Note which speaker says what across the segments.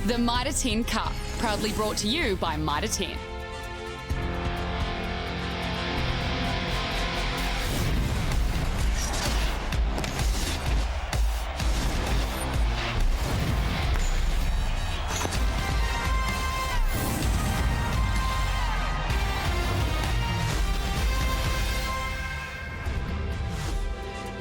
Speaker 1: The Mitre 10 Cup, proudly brought to you by Mitre 10.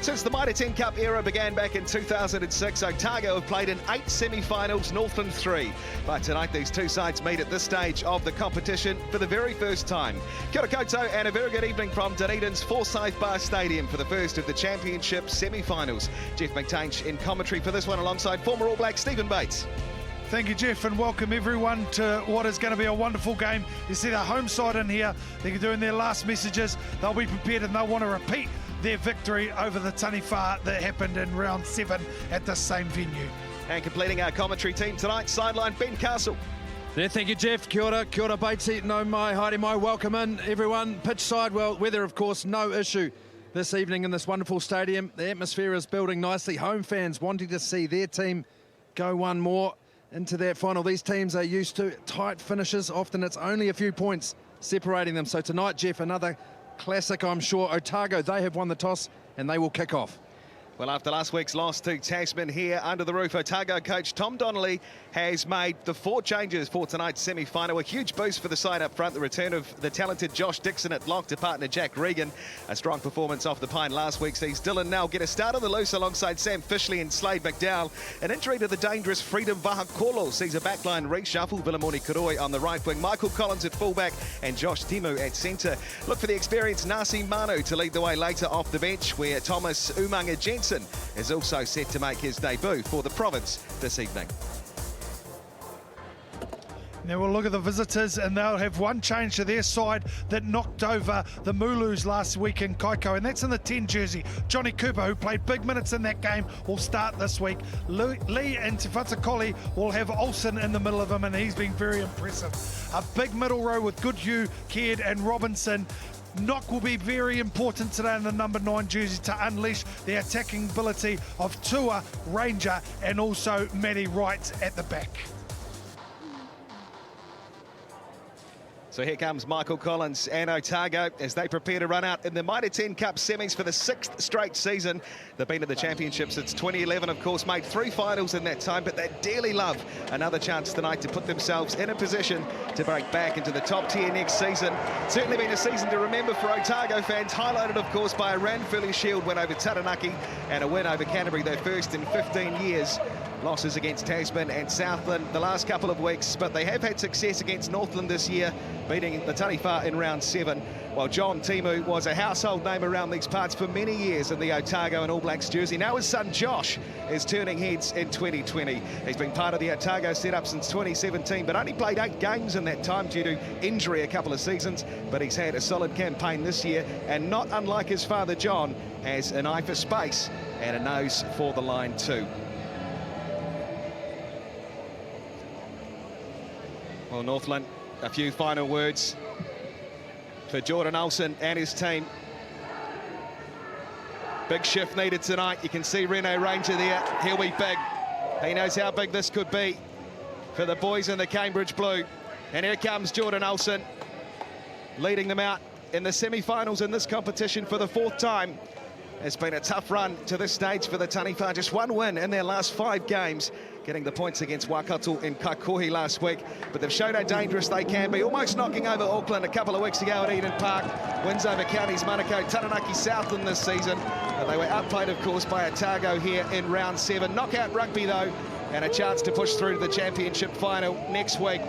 Speaker 2: Since the Mitre 10 Cup era began back in 2006, Otago have played in 8 semi-finals, Northland 3. But tonight these two sides meet at this stage of the competition for the very first time. Kia ora koutou and a very good evening from Dunedin's Forsyth Bar Stadium for the first of the championship semi-finals. Jeff McTainch in commentary for this one alongside former All Black Stephen Bates.
Speaker 3: Thank you, Jeff, and welcome everyone to what is going to be a wonderful game. You see the home side in here. They're doing their last messages. They'll be prepared and they'll want to repeat their victory over the Taniwha that happened in round 7 at the same venue.
Speaker 2: And completing our commentary team tonight, sideline Ben Castle.
Speaker 4: Yeah, thank you, Jeff. Kia ora Batesy, no mai, haere mai, welcome in everyone. Pitch side, well, weather of course no issue this evening in this wonderful stadium. The atmosphere is building nicely. Home fans wanting to see their team go one more into that final. These teams are used to tight finishes. Often it's only a few points separating them. So tonight, Jeff, another classic, I'm sure. Otago, they have won the toss and they will kick off.
Speaker 2: Well, after last week's loss to Tasman here under the roof, Otago coach Tom Donnelly has made the 4 changes for tonight's semi-final. A huge boost for the side up front. The return of the talented Josh Dixon at lock to partner Jack Regan. A strong performance off the pine last week sees Dylan Nell get a start on the loose alongside Sam Fishley and Slade McDowell. An injury to the dangerous Freedom Vahakolo sees a backline reshuffle. Vilamoni Kuroi on the right wing, Michael Collins at fullback and Josh Timu at centre. Look for the experienced Nasi Manu to lead the way later off the bench, where Thomas Umanga Jensen is also set to make his debut for the province this evening.
Speaker 3: Now we'll look at the visitors, and they'll have one change to their side that knocked over the Mulus last week in Kaiko, and that's in the 10 jersey. Johnny Cooper, who played big minutes in that game, will start this week. Lee and Tifatakoli will have Olsen in the middle of them, and he's been very impressive. A big middle row with Goodhue, Caird and Robinson. Knock will be very important today in the number 9 jersey to unleash the attacking ability of Tua, Ranger and also Matty Wright at the back.
Speaker 2: So here comes Michael Collins and Otago as they prepare to run out in the Mitre 10 Cup semis for the 6th straight season. They've been to the championship since 2011, of course, made 3 finals in that time, but they dearly love another chance tonight to put themselves in a position to break back into the top tier next season. Certainly been a season to remember for Otago fans, highlighted, of course, by a Ranfurly Shield win over Taranaki and a win over Canterbury, their first in 15 years. Losses against Tasman and Southland the last couple of weeks, but they have had success against Northland this year, beating the Taniwha in round 7, while John Timu was a household name around these parts for many years in the Otago and All Blacks jersey. Now his son Josh is turning heads in 2020. He's been part of the Otago setup since 2017, but only played 8 games in that time due to injury a couple of seasons, but he's had a solid campaign this year, and not unlike his father John, has an eye for space and a nose for the line too. Well, Northland, a few final words for Jordan Olsen and his team. Big shift needed tonight. You can see Rene Ranger there. He'll be big. He knows how big this could be for the boys in the Cambridge Blue. And here comes Jordan Olsen, leading them out in the semi-finals in this competition for the 4th time. It's been a tough run to this stage for the Taniwha. Just 1 win in their last 5 games, getting the points against Waikato in Kaikohe last week. But they've shown how dangerous they can be, almost knocking over Auckland a couple of weeks ago at Eden Park. Wins over Counties Manukau, Taranaki Southland this season. But they were outplayed, of course, by Otago here in round 7. Knockout rugby, though, and a chance to push through to the championship final next week.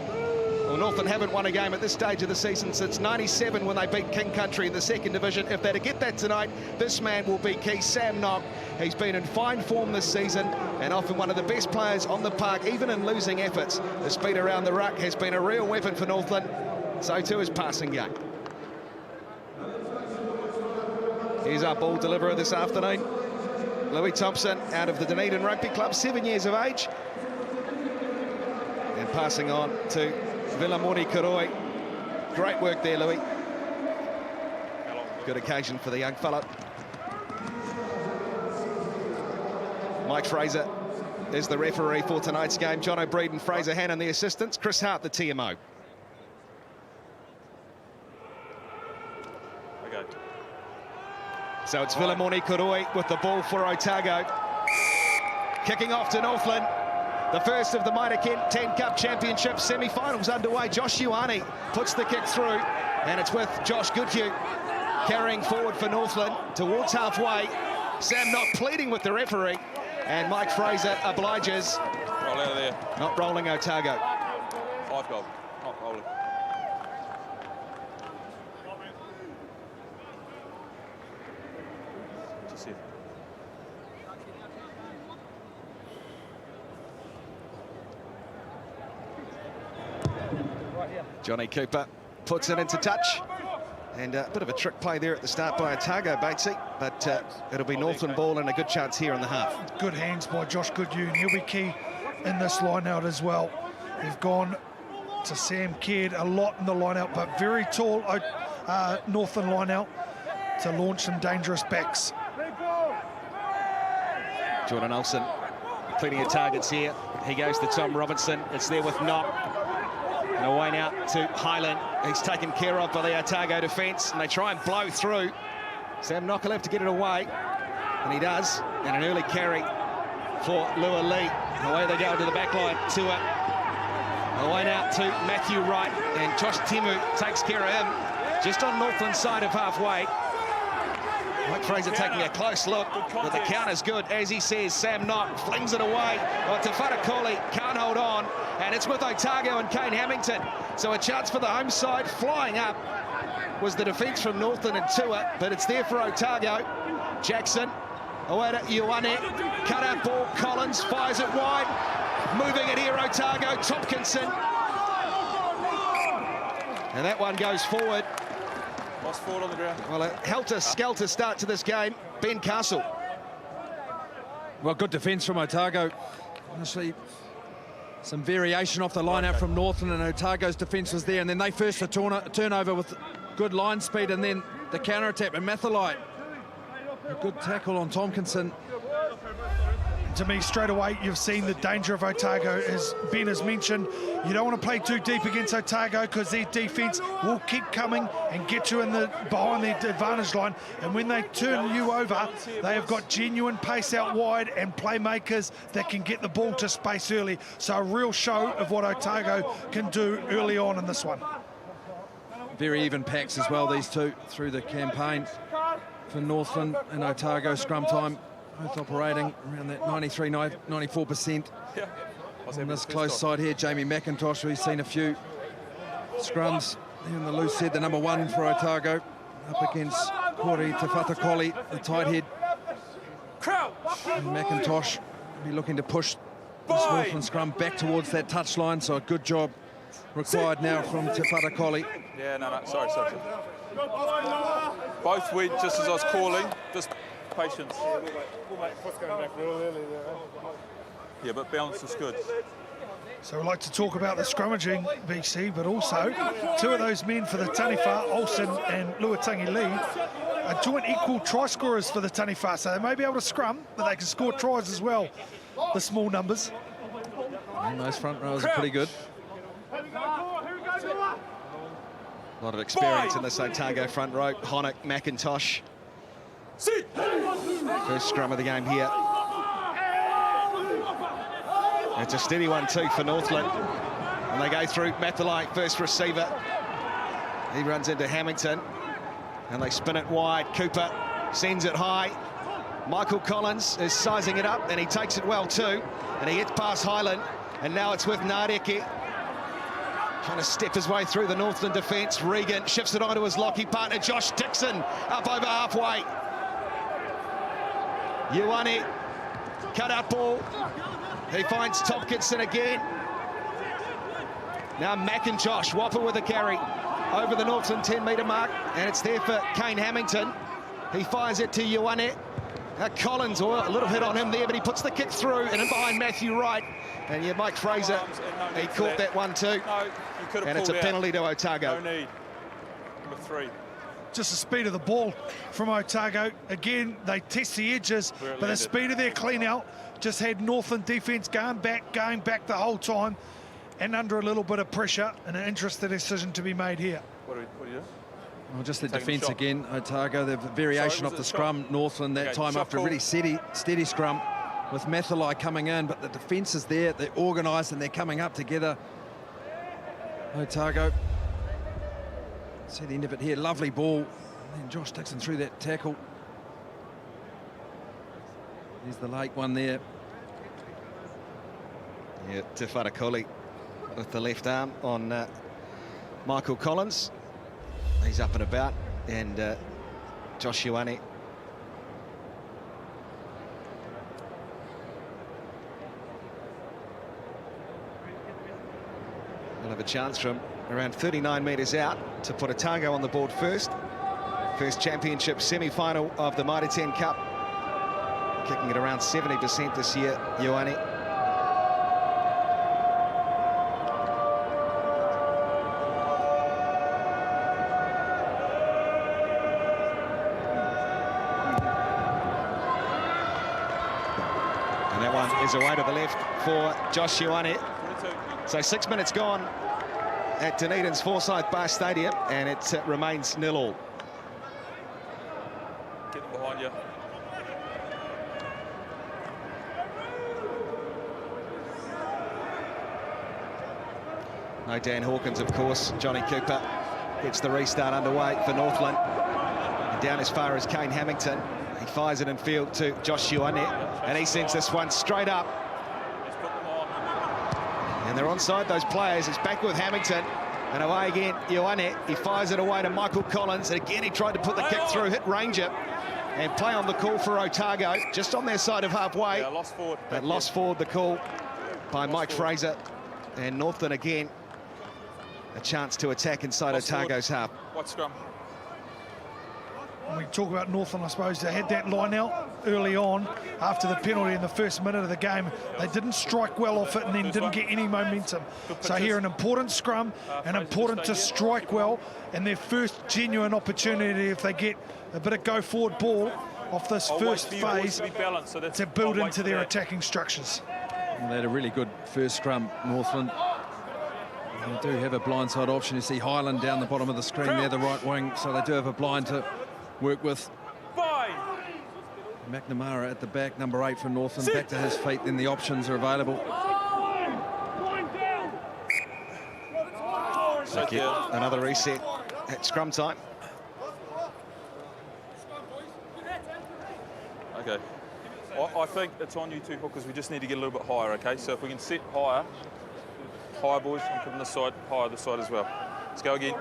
Speaker 2: Well, Northland haven't won a game at this stage of the season since '97 when they beat King Country in the 2nd division. If they're to get that tonight, this man will be key, Sam Knock. He's been in fine form this season and often one of the best players on the park, even in losing efforts. The speed around the ruck has been a real weapon for Northland, so too his passing game. Here's our ball deliverer this afternoon, Louis Thompson, out of the Dunedin Rugby Club, 7 years of age. And passing on to Vilamoni Kuroi. Great work there, Louis. Good occasion for the young fella. Mike Fraser is the referee for tonight's game. John O'Brien, Fraser Hannon, the assistants. Chris Hart, the TMO.
Speaker 5: Okay.
Speaker 2: So it's Vilamoni Koroi with the ball for Otago. Kicking off to Northland. The first of the Mitre 10 Cup Championship semi-finals underway. Josh Ioane puts the kick through, and it's with Josh Goodhue carrying forward for Northland towards halfway. Sam Knock pleading with the referee, and Mike Fraser obliges.
Speaker 5: Roll out of there.
Speaker 2: Not rolling Otago.
Speaker 5: 5 goal. Not rolling. Just here.
Speaker 2: Johnny Cooper puts it into touch. And a bit of a trick play there at the start by Otago, Batesy, but it'll be Northland ball and a good chance here in the half.
Speaker 3: Good hands by Josh Goodhue, and he'll be key in this line-out as well. They've gone to Sam Caird a lot in the line-out, but very tall Northland line-out to launch some dangerous backs.
Speaker 2: Jordan Olsen, plenty of targets here. He goes to Tom Robinson. It's there with Knock. And away now to Highland. He's taken care of by the Otago defence, and they try and blow through. Sam Knock will have to get it away, and he does. And an early carry for Lua Lee. Away they go to the back line. Tua. Away now to Matthew Wright, and Josh Timu takes care of him just on Northland's side of halfway. Mike Fraser taking a close look, but the counter's good. As he says, Sam Knock flings it away. Oh, Tafata Colley can't hold on, and it's with Otago and Kane Hamilton. So a chance for the home side. Flying up was the defence from Northland and Tua, but it's there for Otago. Jackson, away to Ioane, cut out ball, Collins fires it wide. Moving it here, Otago, Tompkinson. And that one goes forward.
Speaker 5: Lost forward on the ground.
Speaker 2: Well, a helter-skelter start to this game. Ben Castle.
Speaker 4: Well, good defence from Otago. Honestly, some variation off the line out from Northland, and Otago's defence was there, and then they first a turnover with good line speed, and then the counter-attack with Mathalite. A good tackle on Tompkinson.
Speaker 3: To me, straight away, you've seen the danger of Otago. As Ben has mentioned, you don't want to play too deep against Otago because their defence will keep coming and get you in behind their advantage line. And when they turn you over, they have got genuine pace out wide and playmakers that can get the ball to space early. So a real show of what Otago can do early on in this one.
Speaker 4: Very even packs as well, these two, through the campaign for Northland and Otago. Scrum time, both operating around that 93, 94%.
Speaker 5: Yeah.
Speaker 4: On this close side here, Jamie McIntosh, we've seen a few scrums there in the loose head, the number 1 for Otago, up against Kori Tafata Colley, the tight head. And McIntosh will be looking to push this Northland scrum back towards that touchline, so a good job required now from Tafata Colley.
Speaker 5: Yeah, no, sorry. Both went just as I was calling, just patience. Yeah, but balance is good.
Speaker 3: So we'd like to talk about the scrummaging, BC, but also two of those men for the Taniwha, Olsen and Luatangi Lee, are joint equal try scorers for the Taniwha, so they may be able to scrum, but they can score tries as well, the small numbers.
Speaker 4: And those front rows are pretty good.
Speaker 2: A lot of experience in this Otago front row. Honock, McIntosh. First scrum of the game here. It's a steady one too for Northland. And they go through Mathalite, first receiver. He runs into Hamilton. And they spin it wide. Cooper sends it high. Michael Collins is sizing it up, and he takes it well too. And he gets past Highland. And now it's with Nardeke. Trying to step his way through the Northland defence. Regan shifts it onto his Lockie partner, Josh Dixon, up over halfway. Ioane, cut out ball. He finds Tompkinson again. Now McIntosh, Whopper with a carry over the Northland 10-metre mark, and it's there for Kane Hamilton. He fires it to Ioane. Collins, a little hit on him there, but he puts the kick through and in behind Matthew Wright. And yeah, Mike Fraser, he caught that one too.
Speaker 5: No, you could have
Speaker 2: and it's a penalty to Otago.
Speaker 5: No need. Number 3.
Speaker 3: Just the speed of the ball from Otago. Again, they test the edges, but the speed of their clean out. just had Northland defence going back the whole time, and under a little bit of pressure, and an interesting decision to be made here.
Speaker 5: What do you do?
Speaker 4: Well, just the
Speaker 5: Taking
Speaker 4: defence
Speaker 5: shot.
Speaker 4: again, Otago, the variation
Speaker 5: Sorry, was
Speaker 4: of
Speaker 5: it
Speaker 4: the
Speaker 5: a
Speaker 4: scrum,
Speaker 5: shot?
Speaker 4: Northland that
Speaker 5: Okay,
Speaker 4: time
Speaker 5: shot
Speaker 4: after a
Speaker 5: call.
Speaker 4: really steady scrum with Mathalai coming in, but the defence is there, they're organised and they're coming up together. Otago, see the end of it here, lovely ball. And then Josh Dixon through that tackle. There's the late one there.
Speaker 2: Yeah, Te Wharakoli with the left arm on Michael Collins. He's up and about, and Josh Ioane. We'll have a chance from around 39 metres out to put Otago on the board first. First championship semi-final of the Mitre 10 Cup. Kicking at around 70% this year, Ioane. And that one is away to the left for Josh Ioane.
Speaker 5: 22.
Speaker 2: So 6 minutes gone at Dunedin's Forsyth Bar Stadium, and it remains 0-0.
Speaker 5: Get them behind you.
Speaker 2: No Dan Hawkins, of course. Johnny Cooper gets the restart underway for Northland. And down as far as Kane Hamilton. He fires it in field to Josh Ioane, and he sends this one straight up.
Speaker 5: Let's put them on.
Speaker 2: And they're onside those players. It's back with Hamilton. And away again, Ioane. He fires it away to Michael Collins. And again, he tried to put the kick through, hit Ranger. And play on the call for Otago, just on their side of halfway.
Speaker 5: Yeah, lost forward.
Speaker 2: But lost forward the call by Mike Fraser. And Northland again, a chance to attack inside
Speaker 5: Lost forward.
Speaker 2: Otago's half.
Speaker 5: What scrum?
Speaker 3: When we talk about Northland, I suppose they had that line out early on after the penalty in the first minute of the game. They didn't strike well off it and then didn't get any momentum. So here an important scrum and important to strike well, and their first genuine opportunity if they get a bit of go forward ball off this
Speaker 5: I'll wait
Speaker 3: first
Speaker 5: for you boys
Speaker 3: phase
Speaker 5: to be balanced, so that's-
Speaker 3: to build
Speaker 5: I'll wait
Speaker 3: into
Speaker 5: for
Speaker 3: their
Speaker 5: that.
Speaker 3: attacking structures.
Speaker 4: Well, they had a really good first scrum, Northland. They do have a blindside option. You see Highland down the bottom of the screen there, the right wing, so they do have a blind to work with.
Speaker 5: Bye.
Speaker 4: McNamara at the back, number 8 for Northland, back to his feet, then the options are available.
Speaker 2: So get another reset at scrum time.
Speaker 5: Okay. I think it's on you two hookers. We just need to get a little bit higher, okay? So if we can set higher, boys, I'm coming this side, higher this side as well. Let's go again.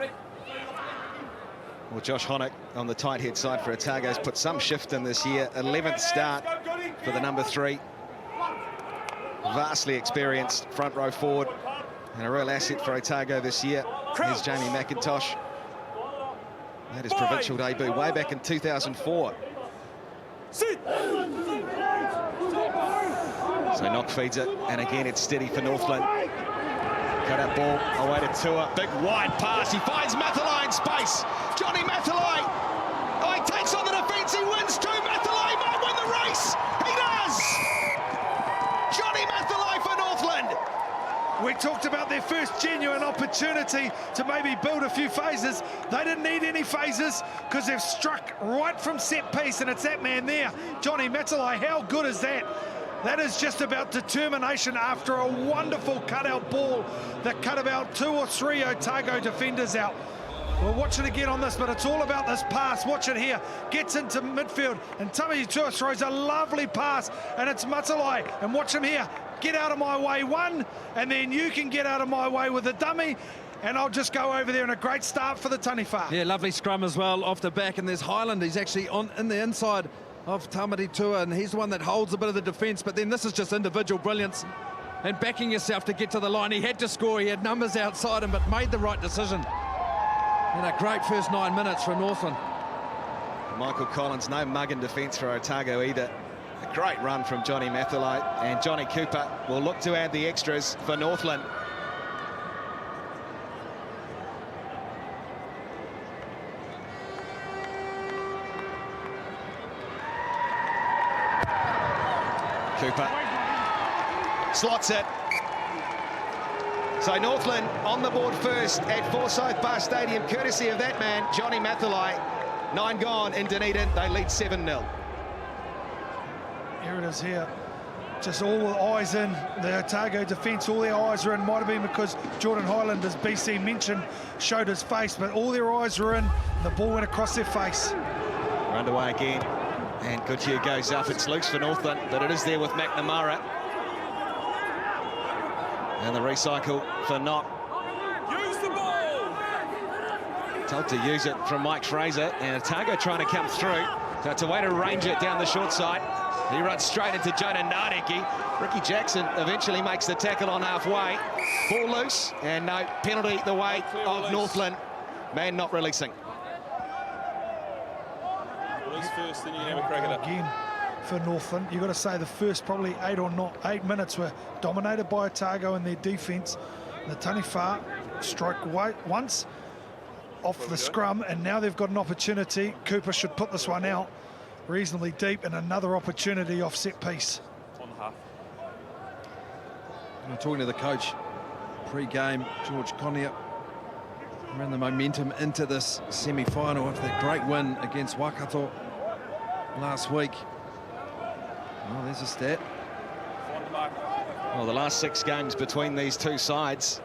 Speaker 2: Well, Josh Honock on the tight head side for Otago's put some shift in this year. 11th start for the number 3. Vastly experienced front row forward and a real asset for Otago this year. Here's Jamie McIntosh. Made his provincial debut way back in 2004.
Speaker 5: Sit.
Speaker 2: So Knock feeds it, and again it's steady for Northland. Cut out ball away to Tua. Big wide pass. He finds Mathalai in space. Johnny Mathalai. Oh, he takes on the defence. He wins too. Mathalai might win the race. He does. Johnny Mathalai for Northland.
Speaker 3: We talked about their first genuine opportunity to maybe build a few phases. They didn't need any phases because they've struck right from set piece, and it's that man there, Johnny Mathalai. How good is that? That is just about determination after a wonderful cutout ball that cut about 2 or 3 Otago defenders out. We'll watch it again on this, but it's all about this pass. Watch it here. Gets into midfield, and Tamahi Tua throws a lovely pass, and it's Mathalai. And watch him here. Get out of my way, one, and then you can get out of my way with a dummy, and I'll just go over there, and a great start for the Taniwha.
Speaker 4: Yeah, lovely scrum as well off the back, and there's Highland. He's actually in the inside of Tamahi Tua, and he's the one that holds a bit of the defence, but then this is just individual brilliance and backing yourself to get to the line. He had to score, he had numbers outside him, but made the right decision. And a great first 9 minutes for Northland.
Speaker 2: Michael Collins, no mug in defence for Otago either. A great run from Johnny Mathalai, and Johnny Cooper will look to add the extras for Northland. Cooper slots it. So Northland on the board first at Forsyth Bar Stadium, courtesy of that man, Johnny Mathalai. 9 gone in Dunedin, they lead 7-0.
Speaker 3: Here it is here. Just all the eyes in the Otago defence, all their eyes are in. Might have been because Jordan Highland, as BC mentioned, showed his face, but all their eyes were in. The ball went across their face.
Speaker 2: We're underway again, and Goodhue goes up. It's loose for Northland, but it is there with McNamara. And the recycle for Knock.
Speaker 5: Use the ball!
Speaker 2: Told to use it from Mike Fraser, and Otago trying to come through. So it's a way to range it down the short side. He runs straight into Jonah Nardeki. Ricky Jackson eventually makes the tackle on halfway. Ball loose, and no penalty the way of Northland. Man not releasing.
Speaker 5: Release first, then you can have a crack at it.
Speaker 3: Again, for Northland, you've got to say the first probably 8 minutes were dominated by Otago in their defence. The Taniwha strike once off the scrum, and now they've got an opportunity. Cooper should put this one out reasonably deep, and another opportunity off set piece.
Speaker 5: On the half.
Speaker 4: I'm talking to the coach pre-game, George Connier, ran the momentum into this semi-final after that great win against Waikato last week. Oh, there's a stat.
Speaker 2: Well, the last 6 games between these two sides,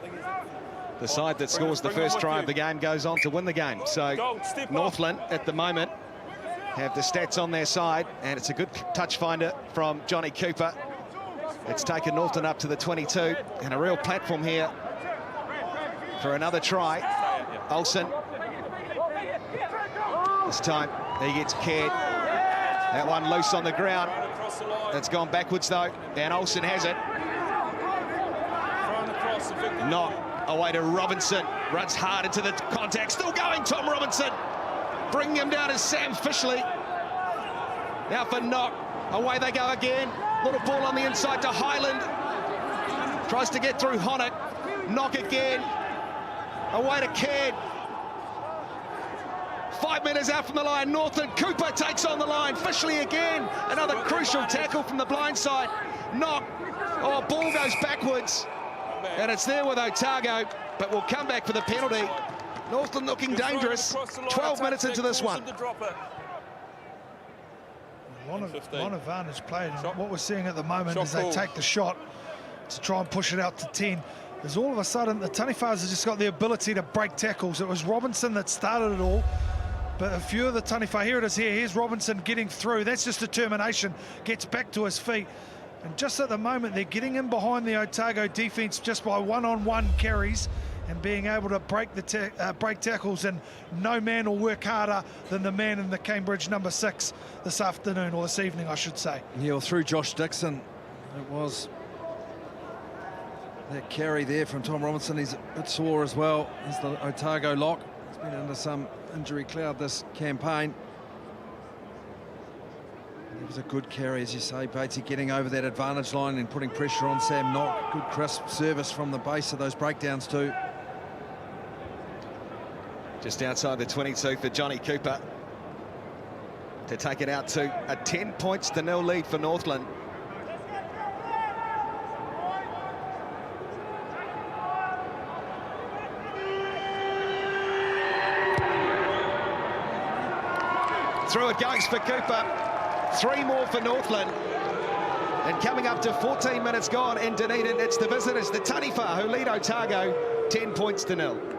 Speaker 2: the side that scores the first try of the game goes on to win the game. So Northland at the moment have the stats on their side, and it's a good touch finder from Johnny Cooper. It's taken Northland up to the 22, and a real platform here for another try. Olsen. This time he gets cared. That one loose on the ground. It's gone backwards though, and Olsen has it. Not away to Robinson. Runs hard into the contact. Still going, Tom Robinson. Bringing him down is Sam Fishley. Now for Knock. Away they go again. Little ball on the inside to Highland. Tries to get through Honock. Knock again. Away to Caird. 5 metres out from the line. Northland. Cooper takes on the line. Fishley again. Another crucial tackle from the blind side. Knock. Oh, ball goes backwards. And it's there with Otago, but we'll come back for the penalty. Northland looking dangerous. 12 minutes into this one.
Speaker 3: One advantage played. And what we're seeing at the moment is they take the shot to try and push it out to 10. As all of a sudden, the Taniwhas have just got the ability to break tackles. It was Robinson that started it all, but a few of the Taniwha, here it is here. Here's Robinson getting through. That's just determination. Gets back to his feet. And just at the moment, they're getting in behind the Otago defence just by one-on-one carries and being able to break the break tackles, and no man will work harder than the man in the Cambridge number 6 this afternoon, or this evening, I should say.
Speaker 4: Yeah, well, through Josh Dixon, it was that carry there from Tom Robinson. He's a bit sore as well as the Otago lock. He's been under some injury cloud this campaign. It was a good carry, as you say, Batesy, getting over that advantage line and putting pressure on Sam Knock. Good crisp service from the base of those breakdowns too.
Speaker 2: Just outside the 22 for Johnny Cooper to take it out to a 10 points to 0 lead for Northland. Through it goes for Cooper. 3 more for Northland. And coming up to 14 minutes gone in Dunedin, it's the visitors, the Taniwha, who lead Otago 10 points to 0.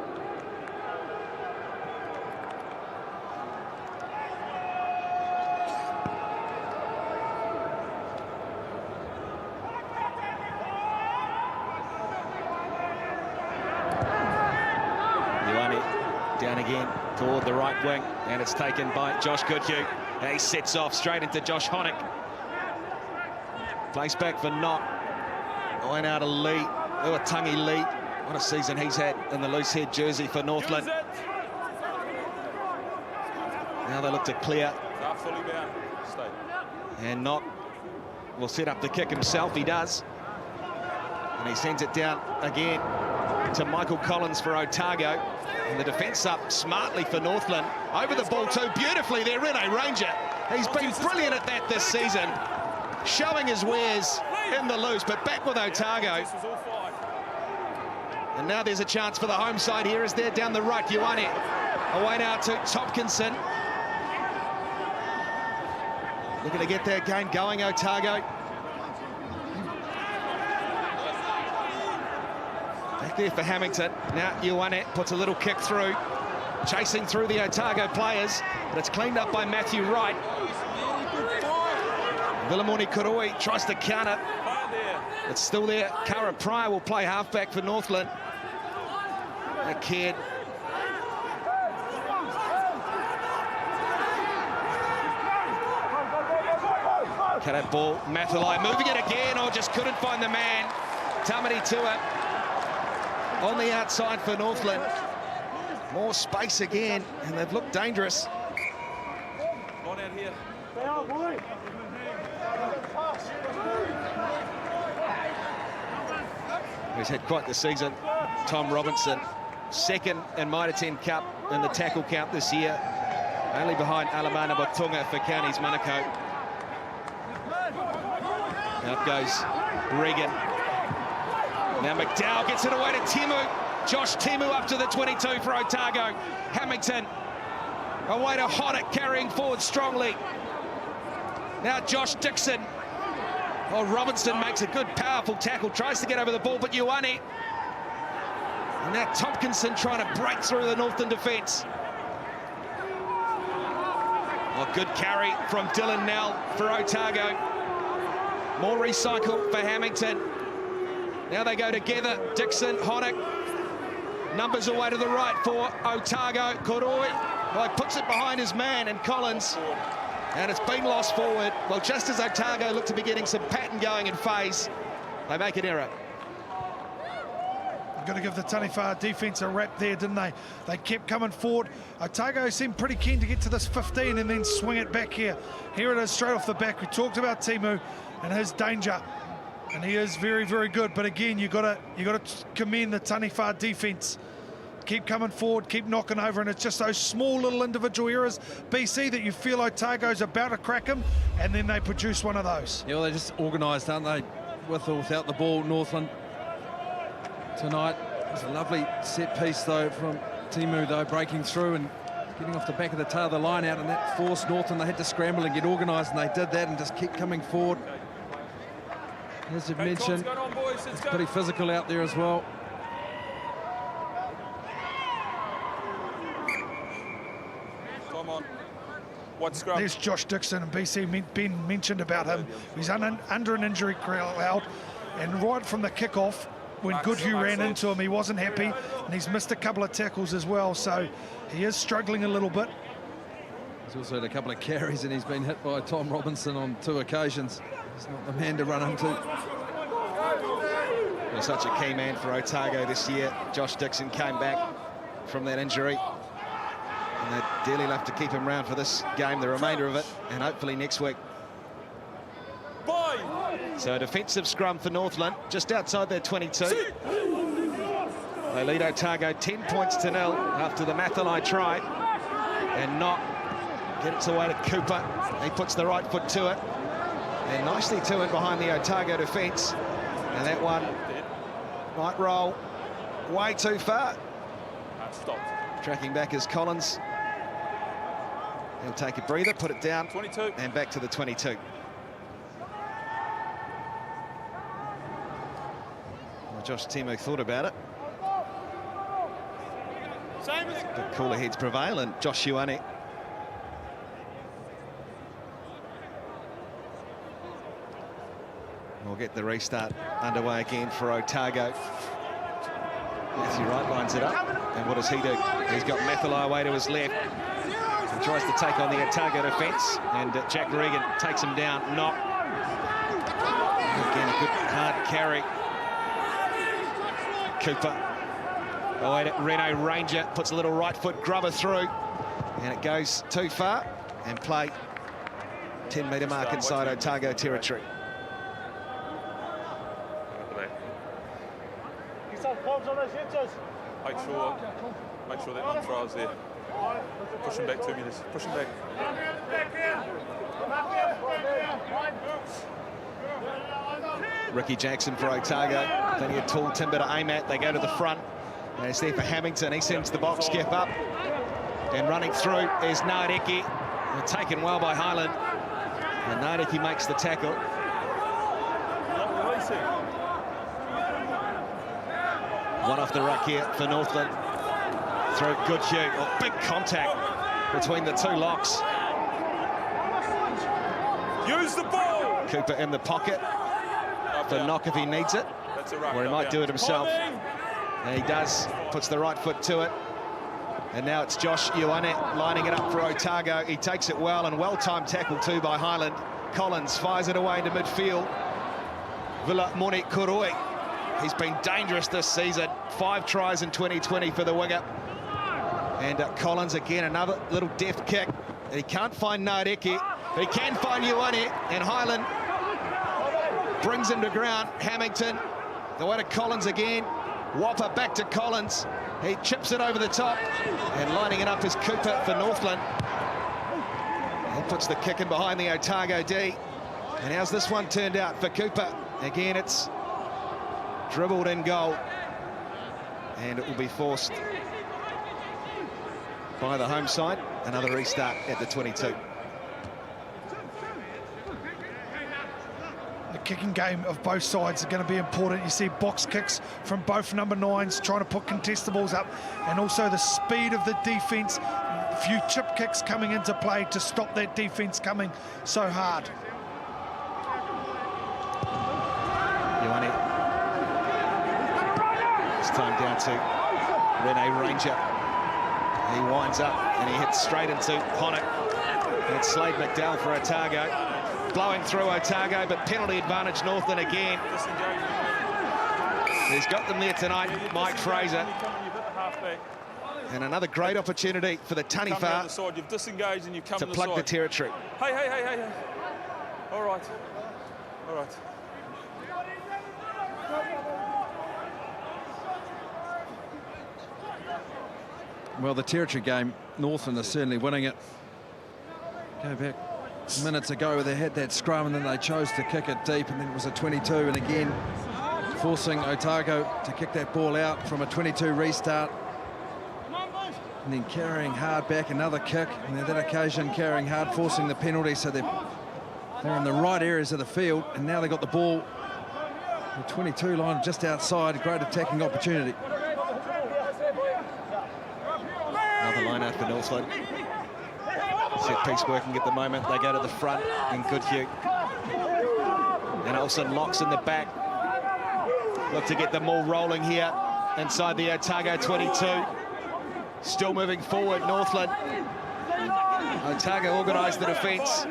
Speaker 2: Down again toward the right wing, and it's taken by Josh Goodhue. And he sets off straight into Josh Honock. Place back for Knock. Went out of Lee. Uatangi Lee. What a season he's had in the loose head jersey for Northland. Now they look to clear. And Knock will set up the kick himself. He does. And he sends it down again to Michael Collins for Otago. And the defence up smartly for Northland. Over the ball too, beautifully there, Rene Ranger. He's been brilliant at that this season, showing his wares in the loose, but back with Otago.
Speaker 5: This was all five.
Speaker 2: And now there's a chance for the home side here as they're down the right. Ioane away now to Tompkinson. Looking to get their game going, Otago. Back there for Hamilton. Now Ioane puts a little kick through. Chasing through the Otago players, but it's cleaned up by Matthew Wright. Vilamoni Kuroi tries to counter. It's still there. Kara Pryor will play halfback for Northland. A kid. Cut ball. Mathalai moving it again, or just couldn't find the man. Tamati Tua on the outside for Northland. More space again, and they've looked dangerous.
Speaker 5: Line out here.
Speaker 2: He's had quite the season. Tom Robinson, second in Mitre 10 Cup in the tackle count this year. Only behind Alamana Botunga for Counties Manukau. Out goes Regan. Now McDowell gets it away to Timu. Josh Timu up to the 22 for Otago. Hamilton away to Hoddett, carrying forward strongly. Now Josh Dixon. Oh, Robinson makes a good, powerful tackle, tries to get over the ball, but Ioane. And now Tompkinson trying to break through the Northern defence. Oh, good carry from Dylan Nell for Otago. More recycle for Hamilton. Now they go together. Dixon, Hoddett. Numbers away to the right for Otago. Koroi, well, he puts it behind his man and Collins. And it's been lost forward. Well, just as Otago look to be getting some pattern going in phase, they make an error.
Speaker 3: Got to give the Taniwha defence a rap there, didn't they? They kept coming forward. Otago seemed pretty keen to get to this 15 and then swing it back here. Here it is straight off the back. We talked about Timu and his danger. And he is very, very good. But again, you got to commend the Taniwha defence. Keep coming forward, keep knocking over, and it's just those small little individual errors, BC, that you feel Otago's about to crack them, and then they produce one of those.
Speaker 4: Yeah, well, they're just organised, aren't they? With or without the ball, Northland tonight. It was a lovely set piece, though, from Timu, though, breaking through and getting off the back of the tail of the line out, and that forced Northland. They had to scramble and get organised, and they did that and just kept coming forward. As you've mentioned, it's pretty physical out there as well.
Speaker 5: What scrum?
Speaker 3: There's Josh Dixon, and BC Ben mentioned about him. He's under an injury cloud, and right from the kickoff, when Goodhue ran into him, he wasn't happy, and he's missed a couple of tackles as well, so he is struggling a little bit.
Speaker 4: He's also had a couple of carries, and he's been hit by Tom Robinson on 2 occasions. He's not the man to run into.
Speaker 2: Well, such a key man for Otago this year. Josh Dixon came back from that injury. And they'd dearly love to keep him round for this game, the remainder of it, and hopefully next week. So a defensive scrum for Northland, just outside their 22. They lead Otago 10 points to 0 after the Mathalai try. And Knock gets away to Cooper. He puts the right foot to it. And nicely to it behind the Otago defence. And that one might roll way too far.
Speaker 5: Stop.
Speaker 2: Tracking back is Collins. He'll take a breather, put it down,
Speaker 5: 22.
Speaker 2: And back to the 22. Well, Josh Timu thought about it. But cooler heads prevail, and Josh Ioane. We'll get the restart underway again for Otago. Matthew Wright lines it up, and what does he do? He's got Mathalai away to his left. He tries to take on the Otago defence, and Jack Regan takes him down. Knock. Again, a good hard carry. Cooper away to Reno Ranger, puts a little right foot grubber through, and it goes too far, and play 10-metre mark inside Otago territory.
Speaker 5: Make sure that one trial's there. Push him back 2 metres. Push him back.
Speaker 2: Ricky Jackson for Otago. Plenty of tall timber to aim at. They go to the front. And it's there for Hamilton. He sends the box skip up. And running through is Nardeki. Taken well by Highland. And Nardeki makes the tackle. One off the ruck here for Northland. Through Goodhue. Oh, big contact between the two locks.
Speaker 5: Use the ball!
Speaker 2: Cooper in the pocket for knock if he needs it.
Speaker 5: That's a ruck,
Speaker 2: or he might do it himself. And he does, puts the right foot to it. And now it's Josh Ioane lining it up for Otago. He takes it well, and well-timed tackle too by Highland. Collins fires it away into midfield. Villa Moni Kuroi. He's been dangerous this season. 5 tries in 2020 for the winger. And Collins again, another little deft kick. He can't find Nardeki, but he can find Ioane. And Highland brings him to ground. Hamilton, the way to Collins again. Whopper back to Collins. He chips it over the top, and lining it up is Cooper for Northland. He puts the kick in behind the Otago D. And how's this one turned out for Cooper? Again, it's dribbled in goal, and it will be forced by the home side. Another restart at the 22.
Speaker 3: The kicking game of both sides are going to be important. You see box kicks from both number 9s trying to put contestables up, and also the speed of the defence. A few chip kicks coming into play to stop that defence coming so hard.
Speaker 2: Ioane. This time down to Rene Ranger. He winds up and he hits straight into Honick. And it's Slade McDowell for Otago. Blowing through Otago, but penalty advantage Northland again. He's got them there tonight, Mike Fraser. And another great opportunity for the Taniwha
Speaker 5: You've disengaged and you've come
Speaker 2: to plug the territory.
Speaker 5: Hey. All right.
Speaker 4: Well, the territory game, Northland are certainly winning it. Go back minutes ago, they had that scrum and then they chose to kick it deep, and then it was a 22, and again forcing Otago to kick that ball out from a 22 restart, and then carrying hard back, another kick, and on that occasion carrying hard, forcing the penalty. So they're in the right areas of the field, and now they got the ball, the 22 line just outside. A great attacking opportunity.
Speaker 2: Another line out for Northland. Set piece working at the moment. They go to the front in Goodhue. And Olsen locks in the back. Look to get the ball rolling here inside the Otago 22. Still moving forward, Northland. Otago organised the defence.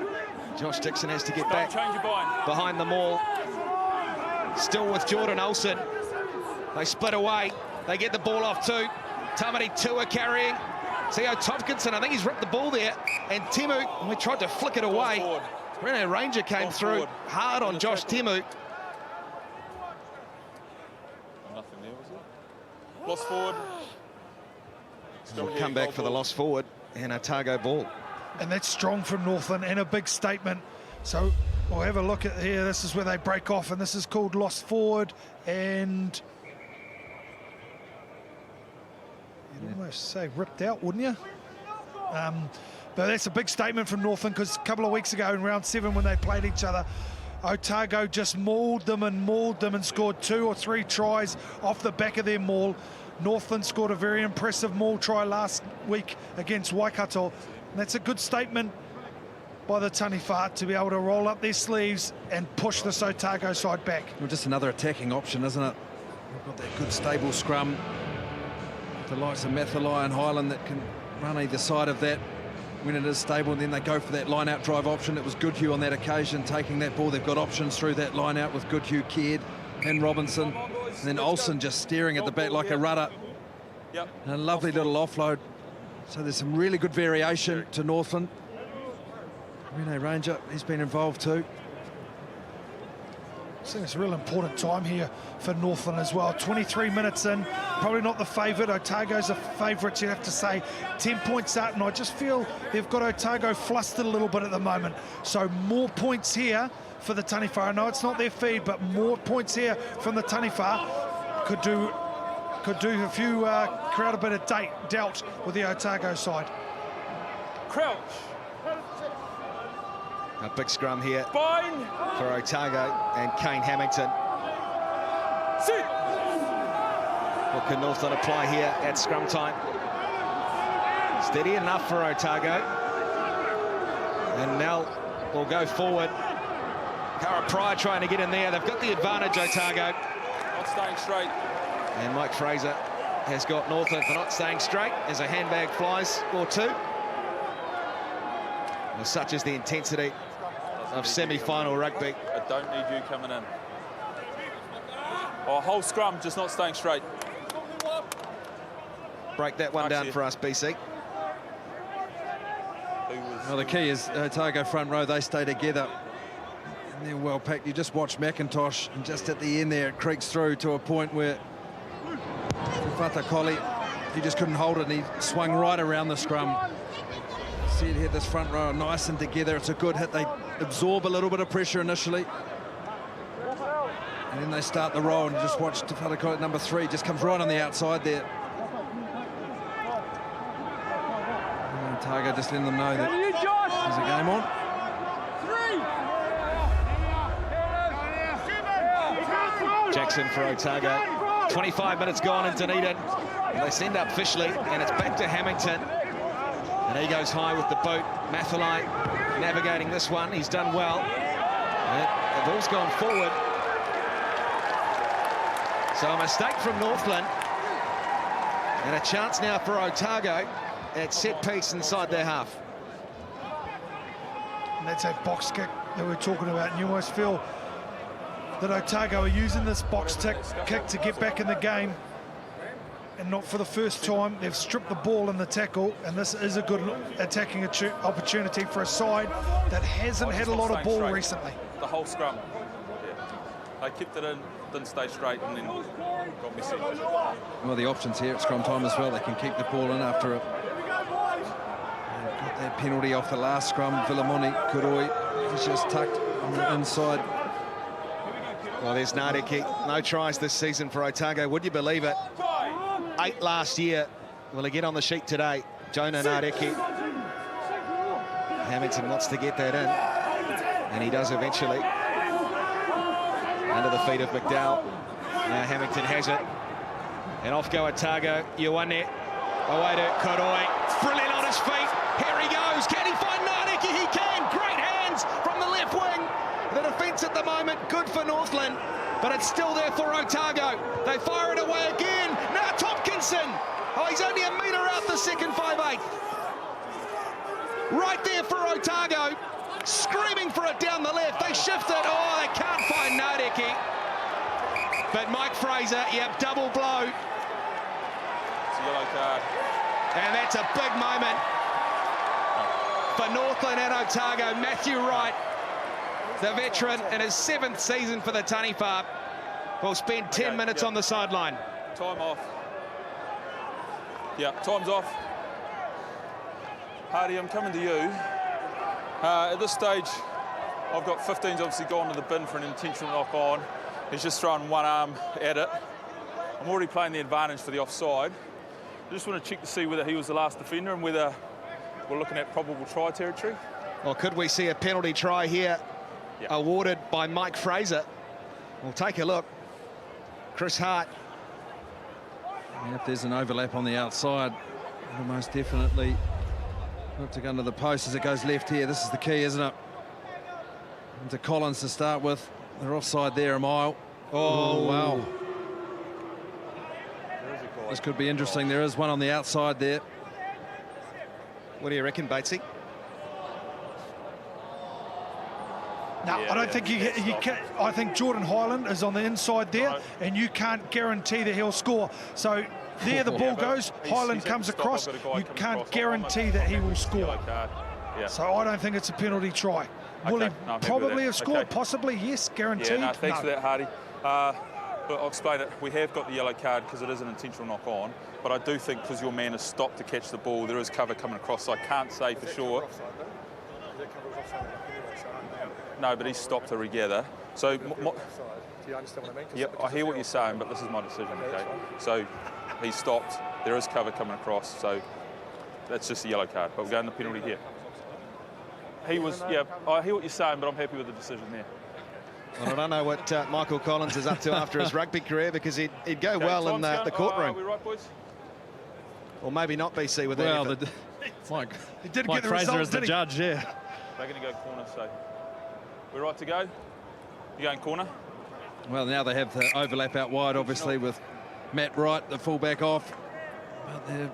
Speaker 2: Josh Dixon has to get back behind the maul. Still with Jordan Olsen. They split away. They get the ball off too. Tamati Tua carrying. Theo Tompkinson, I think he's ripped the ball there. And Temu, we tried to flick it away. Rene Ranger came through hard on Josh Temu.
Speaker 5: Nothing there, was it? Lost forward.
Speaker 2: We'll come back for the lost forward and Otago ball.
Speaker 3: And that's strong from Northland and a big statement. So we'll have a look at here. This is where they break off, and this is called lost forward. And you'd almost say ripped out, wouldn't you? But that's a big statement from Northland, because a couple of weeks ago in round 7 when they played each other, Otago just mauled them and scored 2 or 3 tries off the back of their maul. Northland scored a very impressive maul try last week against Waikato. And that's a good statement by the Taniwha to be able to roll up their sleeves and push this Otago side back.
Speaker 4: Well, just another attacking option, isn't it? We've got that good stable scrum. The likes of Mathalai and Highland that can run either side of that when it is stable, and then they go for that line-out drive option. It was Goodhue on that occasion taking that ball. They've got options through that line-out with Goodhue, Caird and Robinson. And then Olsen just staring at the back like a rudder.
Speaker 5: Yep.
Speaker 4: And a lovely little offload. So there's some really good variation to Northland. Rene Ranger, he's been involved too.
Speaker 3: I think it's a real important time here for Northland as well. 23 minutes in, probably not the favourite. Otago's a favourite, you have to say. 10 points out, and I just feel they've got Otago flustered a little bit at the moment. So more points here for the Taniwha. I know it's not their feed, but more points here from the Taniwha could do a few, create a bit of doubt with the Otago side.
Speaker 5: Crouch.
Speaker 2: A big scrum here
Speaker 5: Bind.
Speaker 2: for Otago and Kane Hamilton.
Speaker 5: Sit.
Speaker 2: What can Northland apply here at scrum time? Steady enough for Otago. And Nell will go forward. Cara Pryor trying to get in there. They've got the advantage, Otago.
Speaker 5: Not staying straight.
Speaker 2: And Mike Fraser has got Northland for not staying straight as a handbag flies or two. Well, such is the intensity of semi-final rugby.
Speaker 5: I don't need you coming in. Oh, whole scrum, just not staying straight.
Speaker 2: Break that one down for us, BC.
Speaker 4: Well, the key is Otago front row, they stay together. And they're well packed. You just watch McIntosh, and just at the end there, it creaks through to a point where Fatakoli, he just couldn't hold it, and he swung right around the scrum. See it here, this front row nice and together. It's a good hit. They absorb a little bit of pressure initially. And then they start the roll, and just watch Fatakoli at number 3, just comes right on the outside there. And Otago just letting them know that there's a game on.
Speaker 2: Jackson for Otago. 25 minutes gone in Dunedin. And they send up Fishley, and it's back to Hamilton. And he goes high with the boot. Mathalai navigating this one. He's done well. And the ball's gone forward. So a mistake from Northland. And a chance now for Otago at set piece inside their half.
Speaker 3: And that's that box kick that we're talking about. And you almost feel that Otago are using this box kick to get back in the game. And not for the first time. They've stripped the ball in the tackle, and this is a good attacking opportunity for a side that hasn't had a lot of ball recently.
Speaker 5: The whole scrum. Yeah. They kept it in, didn't stay straight, and then got messy.
Speaker 4: Well, the options here at scrum time as well. They can keep the ball in after it. They've got that penalty off the last scrum. Villamoni Kuroi, he's just tucked on the inside.
Speaker 2: Well, there's Nardeki. No tries this season for Otago. Would you believe it? 8 last year. Will he get on the sheet today? Jonah Nardeki. Hamilton wants to get that in, and he does eventually. Under the feet of McDowell. Now Hamilton has it. And off go Otago. Ioane. Away to Koroi. Brilliant on his feet. Here he goes. Can he find Nardeki? He can. Great hands from the left wing. The defence at the moment, good for Northland, but it's still there for Otago. They fire it away again. Now Tompkinson. Oh, he's only a metre out the second 5/8. Right there for Otago. Screaming for it down the left. They shift it. Oh, they can't find Nardeki. But Mike Fraser, yep, double blow.
Speaker 5: It's a yellow card.
Speaker 2: And that's a big moment for Northland and Otago. Matthew Wright, the veteran in his 7th season for the Taniwha, will spend 10 minutes on the sideline.
Speaker 5: Time off. Yeah, time's off. Hardy, I'm coming to you. At this stage, I've got 15's obviously gone to the bin for an intentional knock on. He's just thrown one arm at it. I'm already playing the advantage for the offside. I just want to check to see whether he was the last defender and whether we're looking at probable try territory.
Speaker 2: Or could we see a penalty try here awarded by Mike Fraser? We'll take a look. Chris Hart.
Speaker 4: Yeah, if there's an overlap on the outside, it'll most definitely look to go under the post as it goes left here. This is the key, isn't it? Into Collins to start with. They're offside there a mile. Oh, wow. This could be interesting. There is one on the outside there.
Speaker 2: What do you reckon, Batesy?
Speaker 3: No, I don't think you can. I think Jordan Hyland is on the inside there, and you can't guarantee that he'll score. So there the ball goes, Hyland comes across, you can't guarantee that he will score. So I don't think it's a penalty try. Will he probably have scored? Possibly, yes, guaranteed.
Speaker 5: Yeah, no, thanks for that, Hardy. But I'll explain it. We have got the yellow card because it is an intentional knock on, but I do think because your man has stopped to catch the ball, there is cover coming across, so I can't say for sure. No, but he stopped to regather. So,
Speaker 6: Do you understand what I mean?
Speaker 5: yep, I hear what you're saying, but this is my decision, okay? So, he stopped. There is cover coming across, so that's just a yellow card. But we're going to penalty here. He was, yeah, I hear what you're saying, but I'm happy with the decision there.
Speaker 2: Well, I don't know what Michael Collins is up to after his rugby career, because he'd go well in the courtroom.
Speaker 5: Are we right, boys?
Speaker 2: Or maybe not BC with
Speaker 4: Well,
Speaker 2: that.
Speaker 4: Mike,
Speaker 3: He didn't
Speaker 4: Mike
Speaker 3: get the
Speaker 4: Fraser
Speaker 3: results,
Speaker 4: is the
Speaker 3: did he?
Speaker 4: judge, yeah.
Speaker 5: They're going to go corner, so we're right to go. You going corner?
Speaker 4: Well, now they have the overlap out wide, obviously, with Matt Wright, the fullback, off. But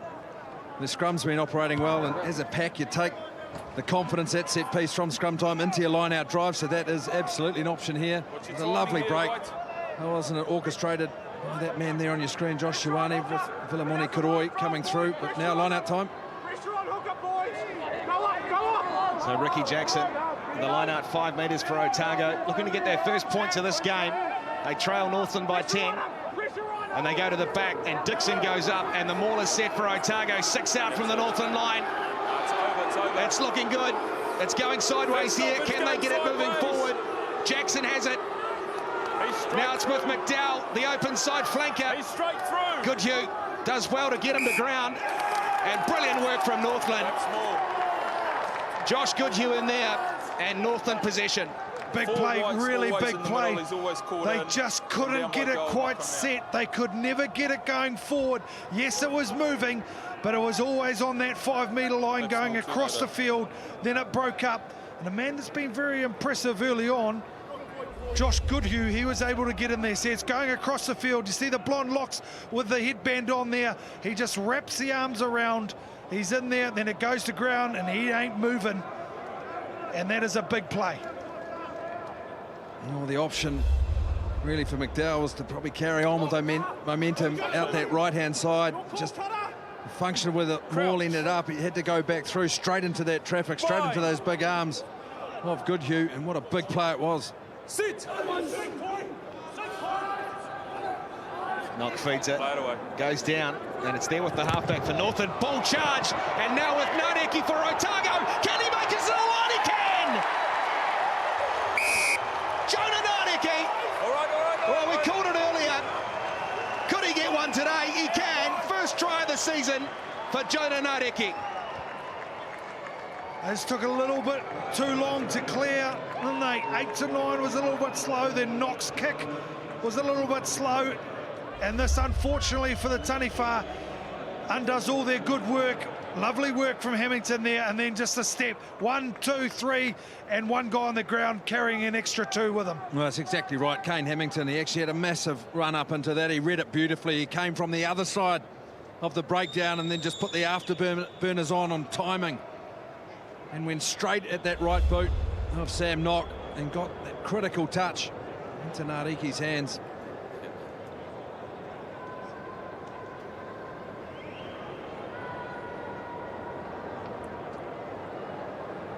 Speaker 4: the scrum's been operating well, and as a pack, you take the confidence at set piece from scrum time into your line-out drive, so that is absolutely an option here. It's a lovely break. How wasn't it orchestrated by that man there on your screen, Josh Ioane, with Vilamoni Kuroi coming through, but now line-out time.
Speaker 2: So Ricky Jackson, the line out 5 metres for Otago, looking to get their first points of this game. They trail Northland by 10, and they go to the back, and Dixon goes up, and the maul is set for Otago. 6 out from the Northland line. It's looking good. It's going sideways here. Can they get it moving forward? Jackson has it. Now it's with McDowell, the open side flanker.
Speaker 5: He's straight through.
Speaker 2: Goodhue does well to get him to ground, and brilliant work from Northland. Josh Goodhue in there, and Northland possession.
Speaker 3: Big play, really big play. They just couldn't get it quite set. They could never get it going forward. Yes, it was moving, but it was always on that 5 metre line going across the field. Then it broke up. And a man that's been very impressive early on, Josh Goodhue, he was able to get in there. See, it's going across the field. You see the blonde locks with the headband on there. He just wraps the arms around. He's in there, then it goes to ground, and he ain't moving. And that is a big play.
Speaker 4: Well, the option really for McDowell was to probably carry on with momentum out that right-hand side. Just functioned with it, mauling it up. He had to go back through, straight into that traffic, straight into those big arms of Goodhue, and what a big play it was.
Speaker 5: Sit.
Speaker 2: Knock feeds it, goes down, and it's there with the halfback for Northland. Ball charge, and now with Nadeki for Otago. Can he make a Zalawani? He can! Jonah Nadeki.
Speaker 5: All right.
Speaker 2: Well, we called it earlier. Could he get one today? He can. First try of the season for Jonah Nadeki.
Speaker 3: This took a little bit too long to clear, didn't they? 8 to 9 was a little bit slow. Then Knox kick was a little bit slow. And this, unfortunately for the Taniwha, undoes all their good work. Lovely work from Hamilton there, and then just a step. 1, 2, 3, and one guy on the ground carrying an extra 2 with him.
Speaker 4: Well, that's exactly right. Kane Hamilton, he actually had a massive run up into that. He read it beautifully. He came from the other side of the breakdown and then just put the afterburners on timing. And went straight at that right boot of Sam Knock and got that critical touch into Nareki's hands.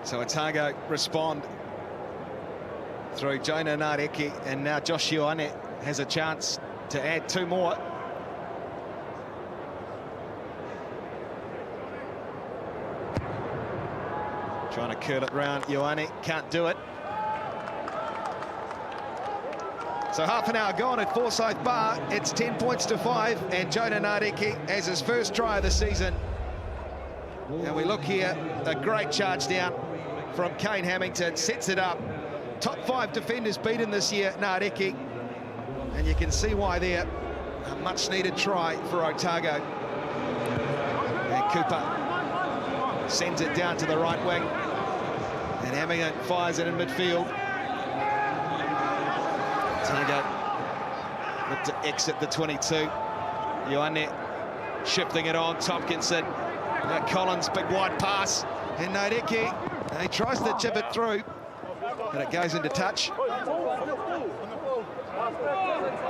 Speaker 2: So Otago respond through Jonah Nadeki, and now Josh Ioane has a chance to add 2 more. Trying to curl it round, Ioane can't do it. So half an hour gone at Forsyth Bar. It's 10 points to 5, and Jonah Nadeki has his first try of the season. And we look here, a great charge down from Kane Hamilton, sets it up. Top 5 defenders beaten this year, Nadeki. And you can see why there. A much needed try for Otago. And Cooper sends it down to the right wing. And Hamilton fires it in midfield. Otago look to exit the 22. Ioane shifting it on, Tompkinson. Now Collins, big wide pass. And Nadeki, he tries to chip it through, but it goes into touch.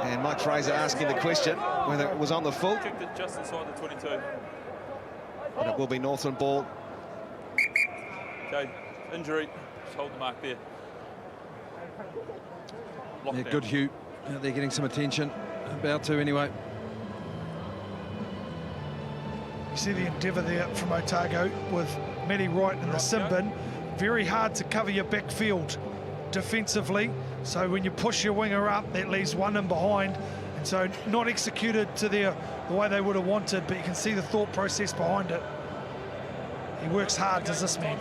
Speaker 2: And Mike Fraser asking the question whether it was on the full.
Speaker 5: Kicked it just inside the 22.
Speaker 2: And it will be Northland ball.
Speaker 5: Okay, injury. Just hold the mark there.
Speaker 4: Yeah, Goodhue, they're getting some attention. About to anyway.
Speaker 3: You see the endeavour there from Otago with Matty Wright in the sin bin. Very hard to cover your backfield. defensively. So when you push your winger up, that leaves one in behind. And so not executed to the way they would have wanted, but you can see the thought process behind it. He works hard, does this man.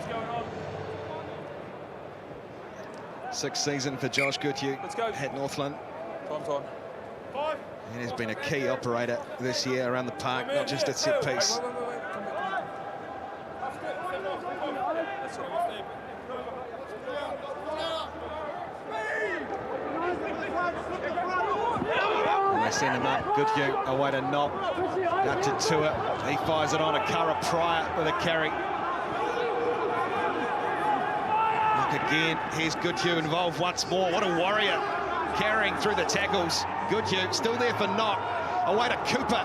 Speaker 2: Sixth season for Josh Goodhue at Northland.
Speaker 5: Time.
Speaker 2: And he's been a key operator this year around the park, not just at set piece. And they send him up. Goodhue away to Knock. Out to Tua. He fires it on. Akara Pryor with a carry. Knock again. Here's Goodhue involved once more. What a warrior. Carrying through the tackles. Goodhue still there for Knock. Away to Cooper.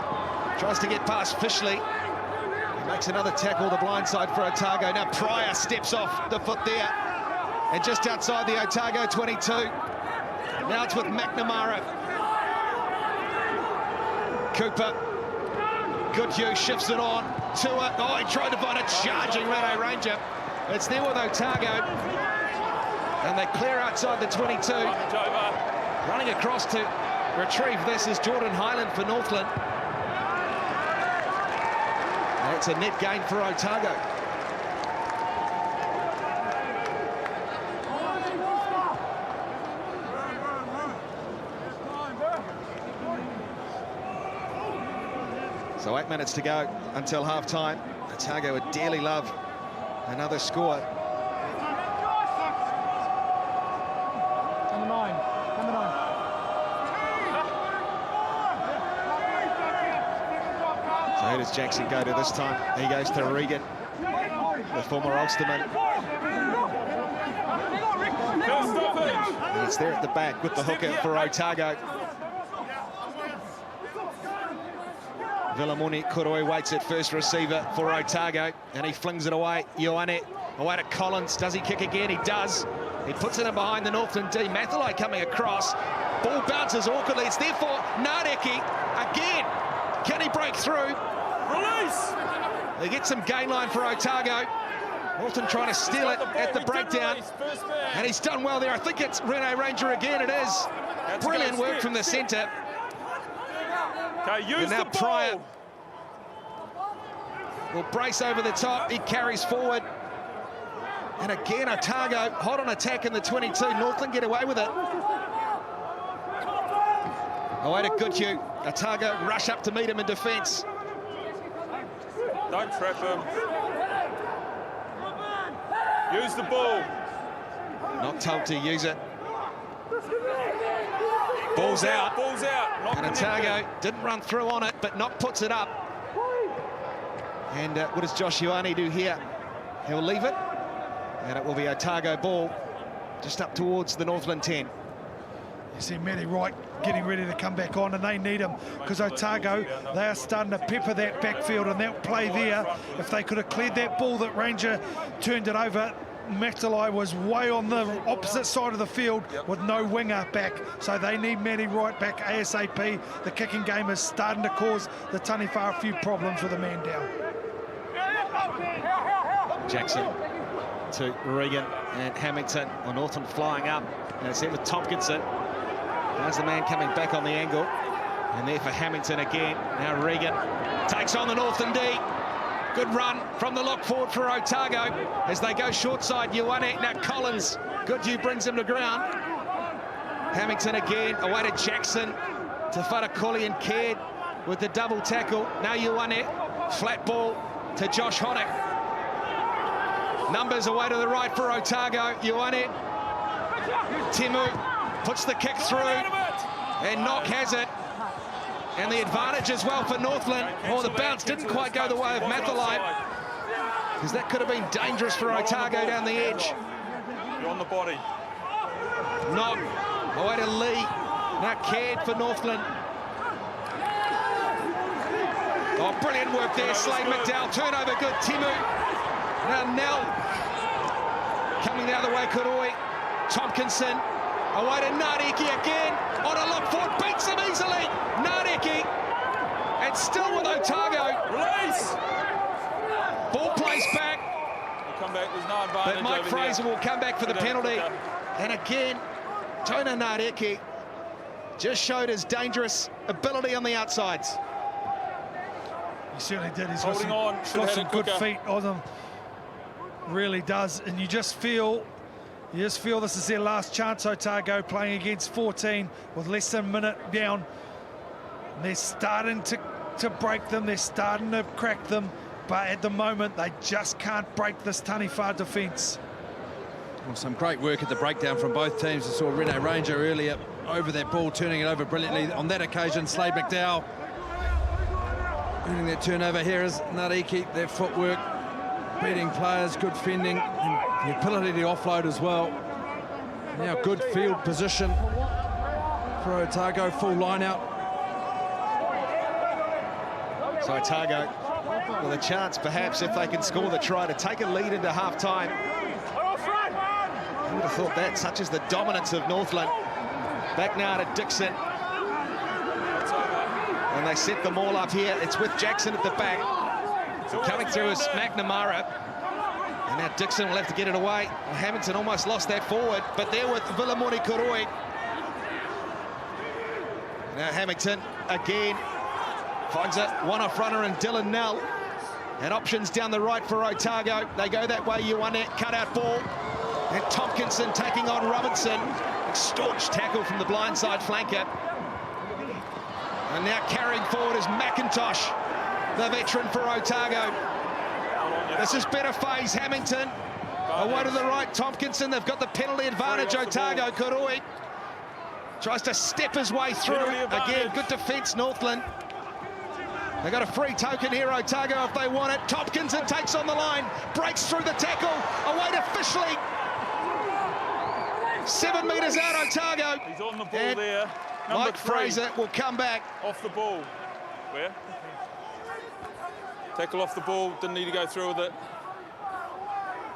Speaker 2: Tries to get past Fishley. He makes another tackle, the blind side for Otago. Now Pryor steps off the foot there. And just outside the Otago 22. Now it's with McNamara. Cooper. Goodhue shifts it on. Tua. Oh, he tried to find a charging Reno Ranger. It's there with Otago. And they clear outside the 22. Running across to retrieve this is Jordan Highland for Northland. And it's a net gain for Otago. So 8 minutes to go until half-time. Otago would dearly love another score. So who does Jackson go to this time? He goes to Regan, the former Ulsterman. And it's there at the back with the hooker for Otago. Vilamoni Kuroi waits at first receiver for Otago, and he flings it away. Ioane away to Collins. Does he kick again? He does. He puts it in behind the Northland D. Mathalai coming across. Ball bounces awkwardly. It's there for Nadeki again. Can he break through? Release! They get some gain line for Otago. Northland trying to steal it at the breakdown. And he's done well there. I think it's Reno Ranger again. It is. Brilliant work from the centre.
Speaker 5: Okay, use
Speaker 2: and now
Speaker 5: the
Speaker 2: Pryor
Speaker 5: ball.
Speaker 2: will brace over the top. He carries forward. And again, Otago hot on attack in the 22. Northland get away with it. Away to Goodhue. Otago rush up to meet him in defence.
Speaker 5: Don't trap him. Use the ball.
Speaker 2: Not told to use it. Ball's out.
Speaker 5: Ball's out. Not
Speaker 2: And Otago didn't run through on it, but Knock puts it up. And what does Josh Ioane do here? He'll leave it. And it will be Otago ball just up towards the Northland 10.
Speaker 3: You see Matty Wright getting ready to come back on, and they need him because Otago, they are starting to pepper that backfield, and that play there, if they could have cleared that ball that Ranger turned it over, Mathalai was way on the opposite side of the field with no winger back, so they need Matty Wright back ASAP. The kicking game is starting to cause the Taniwha a few problems with a man down.
Speaker 2: Jackson to Regan and Hamilton. On Northland flying up, and it's in with Tompkinson. There's the man coming back on the angle, and there for Hamilton again. Now Regan takes on the Northland D. Good run from the lock forward for Otago as they go short side. Ioane, now Collins. Goodhue brings him to ground. Hamilton again, away to Jackson, to Farakuli and Caird with the double tackle. Now Ioane, flat ball to Josh Honeck. Numbers away to the right for Otago. Ioane, Timu puts the kick through, and Knock has it. And the advantage as well for Northland. Oh, the bounce didn't quite go the way of Mathalai, because that could have been dangerous for Otago down the edge.
Speaker 5: You're on the body.
Speaker 2: Knock away to Lee. Now Caird for Northland. Oh, brilliant work there. Slade McDowell. Turnover good. Timu. Now Nell. Coming the other way, Kuroi. Tompkinson. Away to Nadeki again. On a look forward. Beats him easily. Nadeki. And still with Otago.
Speaker 5: Release.
Speaker 2: Ball plays back.
Speaker 5: Come back. There's no advantage.
Speaker 2: But Mike Fraser will come back for the penalty. And again, Tona Nareki just showed his dangerous ability on the outsides.
Speaker 3: He certainly did. He's
Speaker 5: Holding on,
Speaker 3: got
Speaker 5: had
Speaker 3: some
Speaker 5: it
Speaker 3: good
Speaker 5: quicker.
Speaker 3: feet on him. Really does. And you just feel this is their last chance, Otago, playing against 14 with less than a minute down. And they're starting to break them. They're starting to crack them. But at the moment, they just can't break this Taniwha defence.
Speaker 4: Well, some great work at the breakdown from both teams. I saw Rene Ranger earlier over that ball, turning it over brilliantly. On that occasion, Slade McDowell winning that turnover. Here is Nareki, their footwork, beating players, good fending, and the ability to offload as well. Now good field position for Otago, full line out.
Speaker 2: So Otago with a chance, perhaps, if they can score the try, to take a lead into half-time. Who would have thought that, such as the dominance of Northland. Back now to Dixon. And they set them all up here. It's with Jackson at the back. Coming through is McNamara. And now Dixon will have to get it away. Well, Hamilton almost lost that forward, but there with Vilamori Koroi. Now Hamilton again finds a one-off runner in Dylan Nell. And options down the right for Otago. They go that way, Ioane, cut-out ball. And Tompkinson taking on Robinson. A staunch tackle from the blindside flanker. And now carrying forward is McIntosh, the veteran for Otago. This is better phase, Hamilton. Away to the right, Tompkinson. They've got the penalty advantage, Otago. Koroi tries to step his way through. Again, good defence, Northland. They've got a free token here, Otago, if they want it. Tompkinson takes on the line, breaks through the tackle, away to Fishley. 7 metres out, Otago.
Speaker 5: He's on the ball
Speaker 2: And
Speaker 5: there.
Speaker 2: Mike
Speaker 5: Number 3.
Speaker 2: Fraser will come back.
Speaker 5: Off the ball. Where? Tackle off the ball, didn't need to go through with it.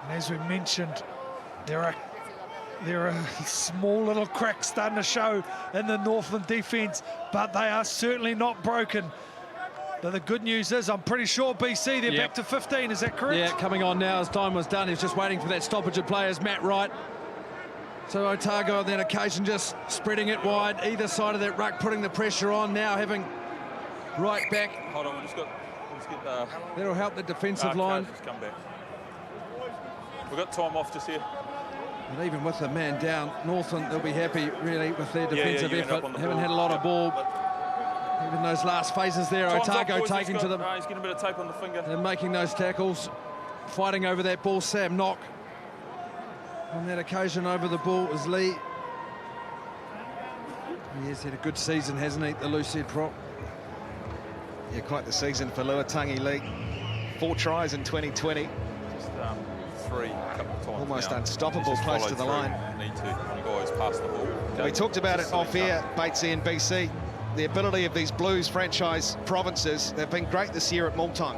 Speaker 3: And as we mentioned, there are small little cracks starting to show in the Northland defence, but they are certainly not broken. But the good news is, I'm pretty sure BC, they're back to 15, is that correct?
Speaker 4: Yeah, coming on now as time was done. He's just waiting for that stoppage of players, Matt Wright. So Otago on that occasion just spreading it wide, either side of that ruck, putting the pressure on, now having Wright back.
Speaker 5: Hold on, let's get
Speaker 4: That'll help the defensive line.
Speaker 5: Just come back. We've got time off just here.
Speaker 4: And even with the man down, Northland, they'll be happy, really, with their defensive
Speaker 5: you end up
Speaker 4: effort.
Speaker 5: on the
Speaker 4: Haven't
Speaker 5: ball.
Speaker 4: had a lot of ball. Even those last phases there,
Speaker 5: Time's up,
Speaker 4: Otago
Speaker 5: boys.
Speaker 4: taking to them
Speaker 5: He's getting a bit of tape on the finger.
Speaker 4: and making those tackles, fighting over that ball. Sam Knock on that occasion over the ball is Lee. He has had a good season, hasn't he, the loose head prop?
Speaker 2: Yeah, quite the season for Luatangi Lee. 4 tries in 2020.
Speaker 5: Just 3 a couple of times.
Speaker 2: Almost
Speaker 5: now.
Speaker 2: unstoppable
Speaker 5: Just
Speaker 2: close
Speaker 5: follow
Speaker 2: to the
Speaker 5: through.
Speaker 2: line.
Speaker 5: Need to. You always pass the ball.
Speaker 2: We talked about it off air, Batesy and BC. The ability of these Blues franchise provinces, they've been great this year at maul time.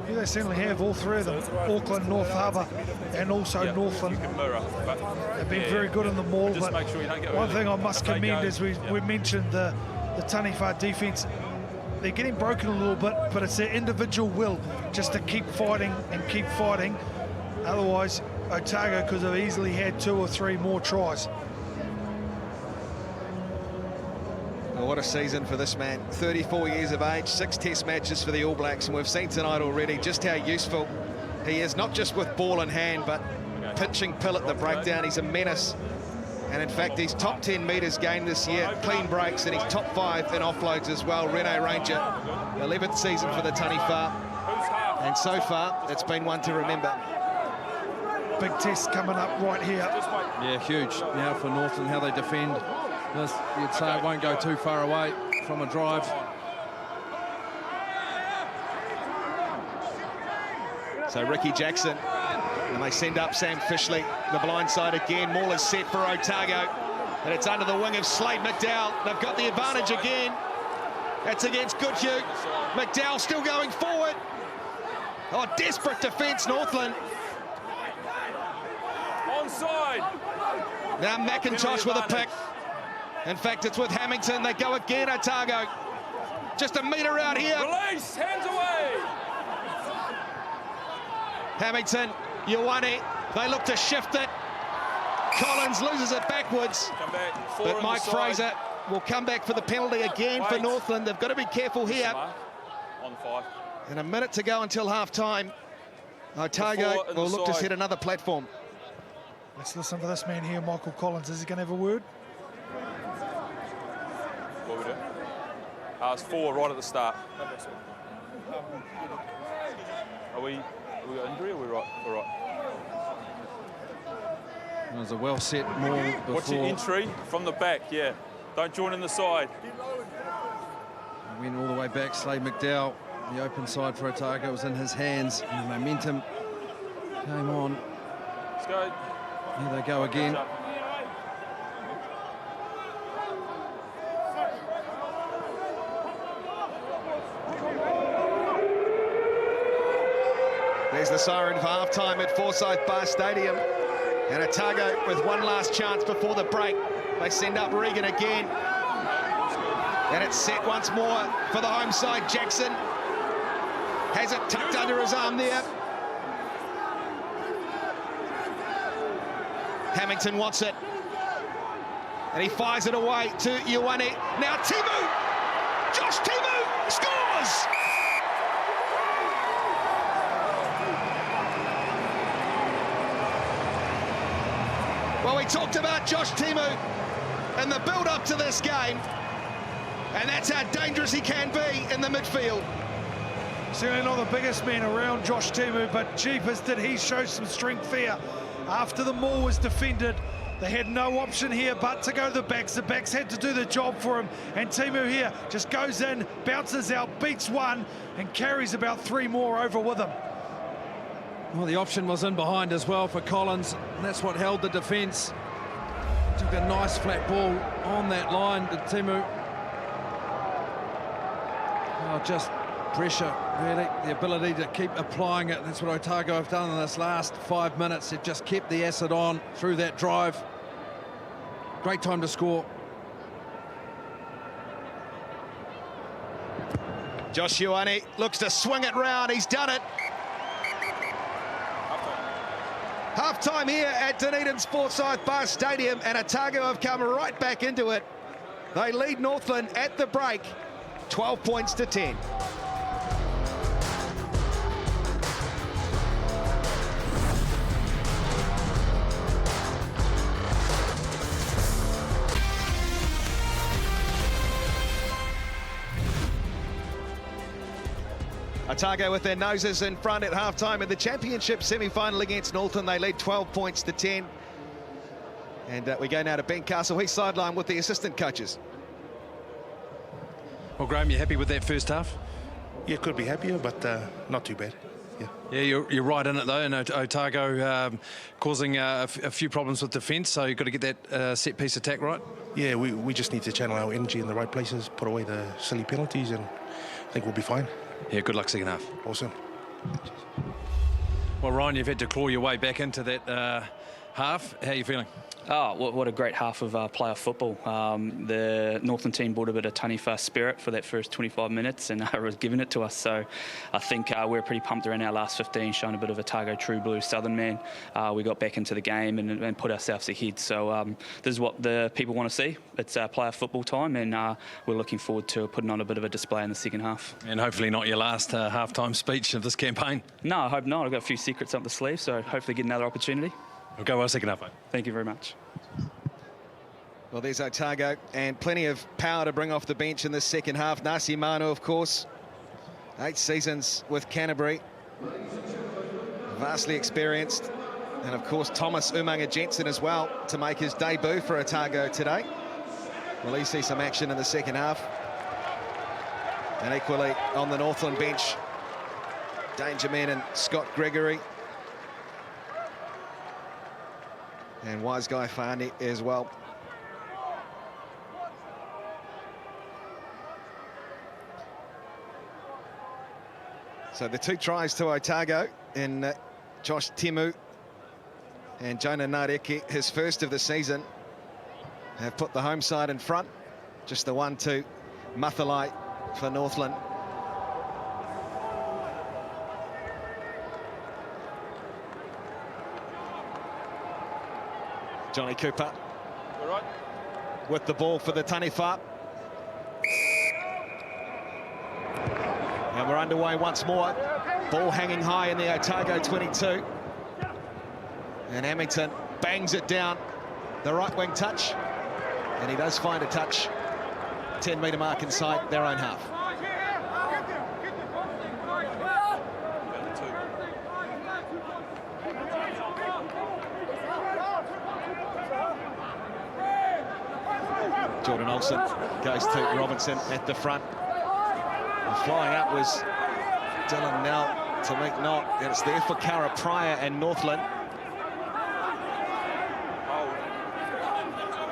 Speaker 3: Yeah, they certainly have, all three of them. Auckland, North Harbour, and also
Speaker 5: You
Speaker 3: Northland.
Speaker 5: can mirror, but
Speaker 3: They've been very good in the maul.
Speaker 5: just
Speaker 3: But
Speaker 5: make sure you don't get
Speaker 3: one
Speaker 5: early.
Speaker 3: thing I must
Speaker 5: If they
Speaker 3: commend
Speaker 5: go-
Speaker 3: is we mentioned the Taniwha defence. They're getting broken a little bit, but it's their individual will just to keep fighting and keep fighting. Otherwise, Otago could have easily had 2 or 3 more tries.
Speaker 2: Well, what a season for this man. 34 years of age, 6 test matches for the All Blacks, and we've seen tonight already just how useful he is, not just with ball in hand, but pinching pill at the breakdown. He's a menace. And in fact, he's top 10 metres gained this year, clean breaks, and he's top 5 in offloads as well. Rene Ranger, 11th season for the Taniwha. And so far, it's been one to remember.
Speaker 3: Big test coming up right here.
Speaker 4: Yeah, huge now for Northland, how they defend. This, you'd say it won't go too far away from a drive.
Speaker 2: So Ricky Jackson, and they send up Sam Fishley, the blind side again. Maul is set for Otago, and it's under the wing of Slade McDowell. They've got the advantage again. That's against Goodhue. McDowell still going forward. Oh, desperate defence, Northland.
Speaker 5: Onside.
Speaker 2: Now McIntosh with a pick. In fact, it's with Hamilton. They go again, Otago. Just a metre out here.
Speaker 5: Release, hands away.
Speaker 2: Hamilton, Ioane, they look to shift it. Collins loses it backwards.
Speaker 5: Come back. Four
Speaker 2: But
Speaker 5: on
Speaker 2: Mike
Speaker 5: the side.
Speaker 2: Fraser will come back for the penalty again for
Speaker 5: Wait.
Speaker 2: Northland. They've got to be careful here.
Speaker 5: Mark. On 5.
Speaker 2: And a minute to go until half-time. Otago
Speaker 5: Four in the
Speaker 2: will look to
Speaker 5: side.
Speaker 2: set another platform.
Speaker 3: Let's listen to this man here, Michael Collins. Is he going to have a word?
Speaker 5: What we do? It's 4 right at the start. Are we got injury or are we right? We're right.
Speaker 4: It was a well set maul before.
Speaker 5: What's your entry? From the back, yeah. Don't join in the side.
Speaker 4: Went all the way back. Slade McDowell, the open side for Otago was in his hands. And the momentum came on.
Speaker 5: Let's go.
Speaker 4: Here they go again.
Speaker 2: There's the siren for half-time at Forsyth Bar Stadium. And Otago with one last chance before the break. They send up Regan again. And it's set once more for the home side. Jackson has it tucked under his arm there. Hamilton wants it. And he fires it away to Ioane. Now Timu! Josh Timu scores! Well, we talked about Josh Timu and the build-up to this game. And that's how dangerous he can be in the midfield.
Speaker 3: Certainly not the biggest man around, Josh Timu, but jeepers, did he show some strength there. After the maul was defended, they had no option here but to go to the backs. The backs had to do the job for him, and Timu here just goes in, bounces out, beats one, and carries about 3 more over with him.
Speaker 4: Well, the option was in behind as well for Collins, and that's what held the defence. Took a nice flat ball on that line to Timu. Oh, just pressure, really. The ability to keep applying it. That's what Otago have done in this last 5 minutes. They've just kept the acid on through that drive. Great time to score.
Speaker 2: Josh Ioane looks to swing it round. He's done it. Half-time here at Dunedin's Forsyth Bar Stadium, and Otago have come right back into it. They lead Northland at the break, 12 points to 10. Otago with their noses in front at half-time in the championship semi-final against Northland. They lead 12 points to 10. And we go now to Ben Castle. He's sidelined with the assistant coaches.
Speaker 7: Well, Graham, you happy with that first half?
Speaker 6: Yeah, could be happier, but not too bad.
Speaker 7: Yeah, you're right in it though, and Otago causing a few problems with defence, so you've got to get that set-piece attack right.
Speaker 6: Yeah, we just need to channel our energy in the right places, put away the silly penalties, and I think we'll be fine.
Speaker 7: Yeah, good luck second half.
Speaker 6: Awesome.
Speaker 7: Well, Ryan, you've had to claw your way back into that half. How are you feeling?
Speaker 8: Oh, what a great half of playoff football. The Northland team brought a bit of Taniwha spirit for that first 25 minutes and was giving it to us. So I think we're pretty pumped around our last 15, showing a bit of Otago true blue Southern man. We got back into the game and put ourselves ahead. So this is what the people want to see. It's playoff football time, and we're looking forward to putting on a bit of a display in the second half.
Speaker 7: And hopefully not your last half-time speech of this campaign.
Speaker 8: No, I hope not. I've got a few secrets up the sleeve, so hopefully get another opportunity.
Speaker 7: We'll go well second half, mate.
Speaker 8: Thank you very much.
Speaker 2: Well, there's Otago, and plenty of power to bring off the bench in this second half. Nasi Manu, of course, 8 seasons with Canterbury, vastly experienced. And, of course, Thomas Umanga Jensen as well to make his debut for Otago today. Will he see some action in the second half? And equally on the Northland bench, Danger Man and Scott Gregory. And Wise Guy Fani as well. So the 2 tries to Otago in Josh Timu and Jonah Nareki, his first of the season, have put the home side in front. Just the 1 to Mathalai for Northland. Johnny Cooper
Speaker 5: All right.
Speaker 2: with the ball for the Taniwha. And we're underway once more. Ball hanging high in the Otago 22. And Hamilton bangs it down. The right wing touch. And he does find a touch. 10-metre mark inside their own half. Jordan Olsen goes to Robinson at the front. And flying up was Dylan Nell to make Knott. And it's there for Cara Pryor and Northland.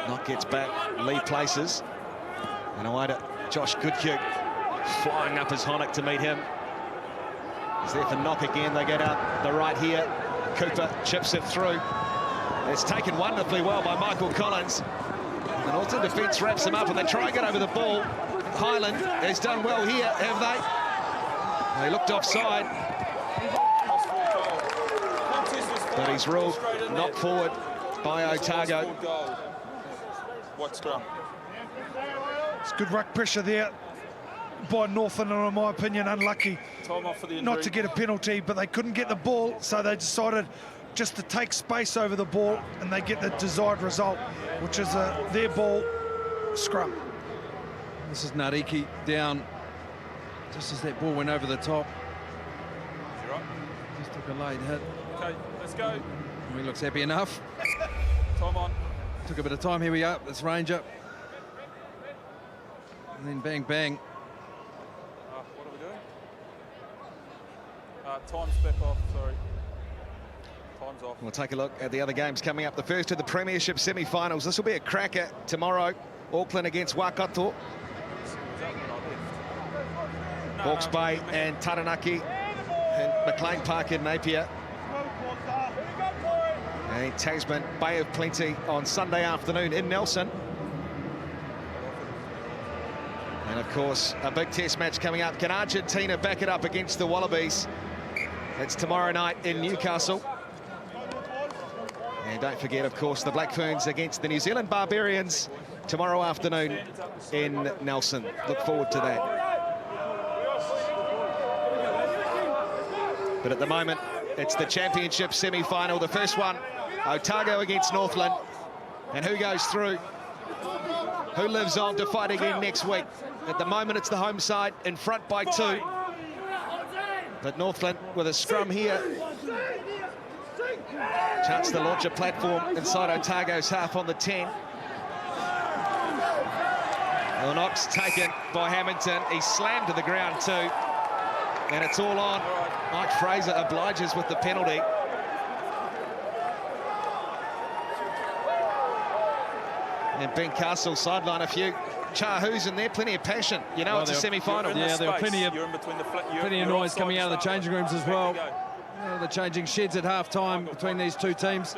Speaker 2: Knott gets back, Lee places. And away to Josh Goodhue. Flying up as Honeck to meet him. He's there for Knock again. They get out the right here. Cooper chips it through. It's taken wonderfully well by Michael Collins. The Northern defence wraps him up and they try and get over the ball. Highland has done well here, have they? They looked offside. But he's ruled knocked forward by Otago.
Speaker 5: What scrum?
Speaker 3: It's good ruck pressure there by Northern, and in my opinion, unlucky not to get a penalty, but they couldn't get the ball, so they decided just to take space over the ball, and they get the desired result, which is their ball scrum.
Speaker 4: This is Nariki down just as that ball went over the top.
Speaker 5: You're right.
Speaker 4: Just took a late hit.
Speaker 5: Okay, let's go.
Speaker 4: He looks happy enough.
Speaker 5: Time on.
Speaker 4: Took a bit of time. Here we are. Let's range up. And then bang, bang.
Speaker 5: What are we doing? Time's back off, sorry. Time's off.
Speaker 2: We'll take a look at the other games coming up. The first of the Premiership semi-finals. This will be a cracker tomorrow. Auckland against Waikato. Hawke's Bay and Taranaki. And McLean Park in Napier. And Tasman Bay of Plenty on Sunday afternoon in Nelson. And of course, a big test match coming up. Can Argentina back it up against the Wallabies? It's tomorrow night in Newcastle. And don't forget, of course, the Black Ferns against the New Zealand Barbarians tomorrow afternoon in Nelson. Look forward to that. But at the moment, it's the championship semi-final. The first one, Otago against Northland. And who goes through? Who lives on to fight again next week? At the moment, it's the home side in front by 2. But Northland with a scrum here. Chance to launch a platform inside Otago's half on the 10. Well, Knox taken by Hamilton. He's slammed to the ground too. And it's all on. Mike Fraser obliges with the penalty. And Ben Castle sideline a few Chahoos in there, plenty of passion. You know, it's a semi-final.
Speaker 4: Yeah, there were plenty of noise coming out of the changing rooms as well. The changing sheds at half-time between these two teams.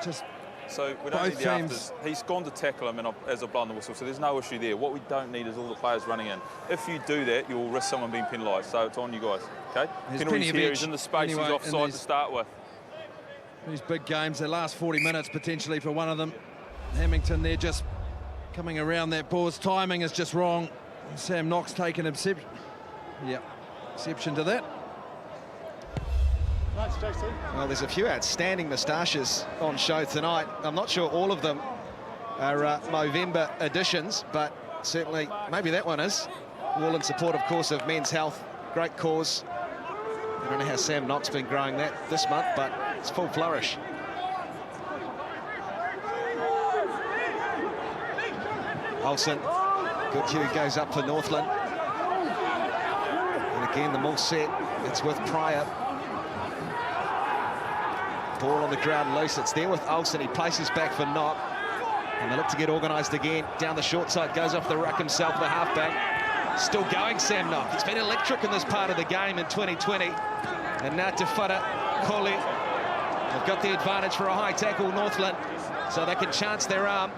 Speaker 4: Just
Speaker 5: so we don't need the afters. He's gone to tackle him and as a blown the whistle, so there's no issue there. What we don't need is all the players running in. If you do that, you'll risk someone being penalised. So it's on you guys, okay?
Speaker 4: There's
Speaker 5: Penalties here, he's in the space, anyway, he's offside to start with.
Speaker 4: These big games, the last 40 minutes potentially for one of them. Hamilton there just coming around that ball. His timing is just wrong. Sam Knox taking exception. Yeah, exception to that.
Speaker 2: Well, there's a few outstanding moustaches on show tonight. I'm not sure all of them are Movember editions, but certainly maybe that one is. All in support, of course, of men's health. Great cause. I don't know how Sam Knox been growing that this month, but it's full flourish. Olsen, Goodhue goes up for Northland. And again, the maul set, it's with Pryor. Ball on the ground loose, it's there with Olsen, he places back for Knott. And they look to get organised again. Down the short side, goes off the ruck himself, the halfback. Still going, Sam Knock. He's been electric in this part of the game in 2020. And now Te Whara, Colley. They've got the advantage for a high tackle, Northland, so they can chance their arm.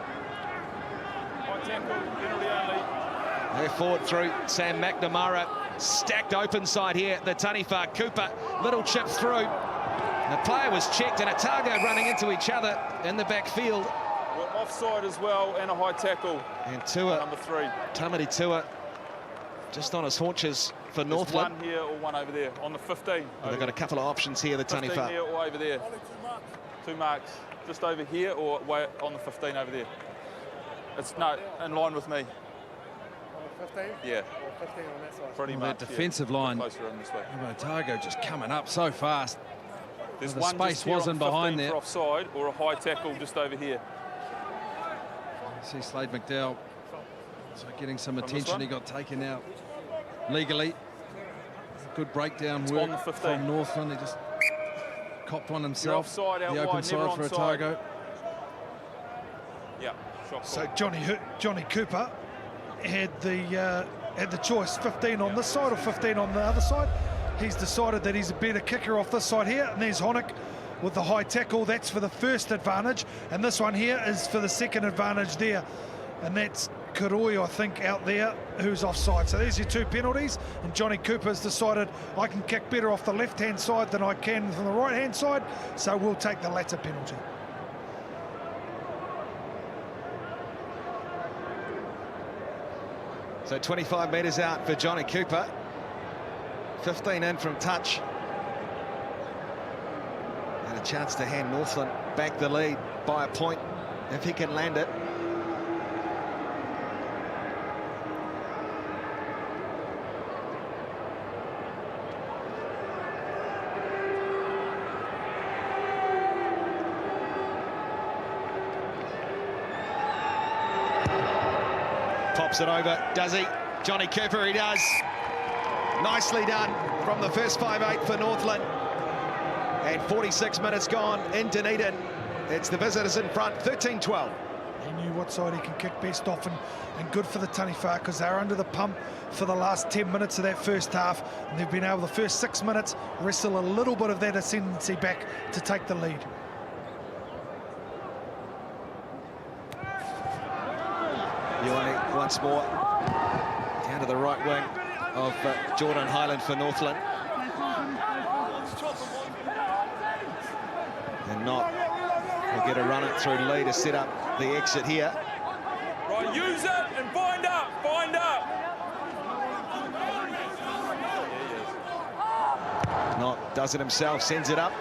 Speaker 2: They're forward through Sam McNamara. Stacked open side here, the Taniwha. Cooper, little chip through. The player was checked, and Otago running into each other in the backfield.
Speaker 5: We're offside as well, and a high tackle.
Speaker 2: And Tua,
Speaker 5: Number 3.
Speaker 2: Tamati Tua, just on his haunches for
Speaker 5: There's
Speaker 2: Northland.
Speaker 5: one here or one over there, on the 15.
Speaker 2: They've got a couple of options here, the
Speaker 5: 15
Speaker 2: Taniwha.
Speaker 5: here or over there. 2 marks, just over here or way on the 15 over there. It's no, in line with me.
Speaker 9: 15?
Speaker 5: Yeah.
Speaker 9: Or 15 on that side.
Speaker 5: Pretty
Speaker 4: Well,
Speaker 5: much.
Speaker 4: that defensive line.
Speaker 5: Closer in this way.
Speaker 4: Otago just coming up so fast.
Speaker 5: There's
Speaker 4: the
Speaker 5: one
Speaker 4: space
Speaker 5: just here
Speaker 4: wasn't
Speaker 5: on 15
Speaker 4: behind there.
Speaker 5: for offside or a high tackle just over here.
Speaker 4: See Slade McDowell so getting some
Speaker 5: From this
Speaker 4: attention.
Speaker 5: one?
Speaker 4: He got taken out legally. Good breakdown
Speaker 5: It's
Speaker 4: work
Speaker 5: on the 15.
Speaker 4: from Northland. He just copped one himself.
Speaker 5: offside out
Speaker 4: the open
Speaker 5: wide, never
Speaker 4: side for
Speaker 5: onside.
Speaker 4: Otago.
Speaker 5: Yeah, shot
Speaker 3: So
Speaker 5: call.
Speaker 3: Johnny Cooper had the choice, 15 on this side or 15 on the other side. He's decided that he's a better kicker off this side here, and there's Honeck with the high tackle. That's for the first advantage, and this one here is for the second advantage there, and that's Kuroi, I think, out there, who's offside. So there's your 2 penalties, and Johnny Cooper's decided I can kick better off the left-hand side than I can from the right-hand side, so we'll take the latter penalty.
Speaker 2: So 25 metres out for Johnny Cooper. 15 in from touch. And a chance to hand Northland back the lead by a point if he can land it. Pops it over, does he? Johnny Cooper, he does. Nicely done from the first 5-8 for Northland. And 46 minutes gone in Dunedin. It's the visitors in front, 13-12.
Speaker 3: He knew what side he can kick best off, and good for the Taniwha because they're under the pump for the last 10 minutes of that first half, and they've been able the first 6 minutes wrestle a little bit of that ascendancy back to take the lead.
Speaker 2: Ioane once more down to the right wing of Jordan Highland for Northland. And Knock will get a run it through Lee to set up the exit here.
Speaker 5: Right, use it and bind up, bind up.
Speaker 2: Knock does it himself, sends it up.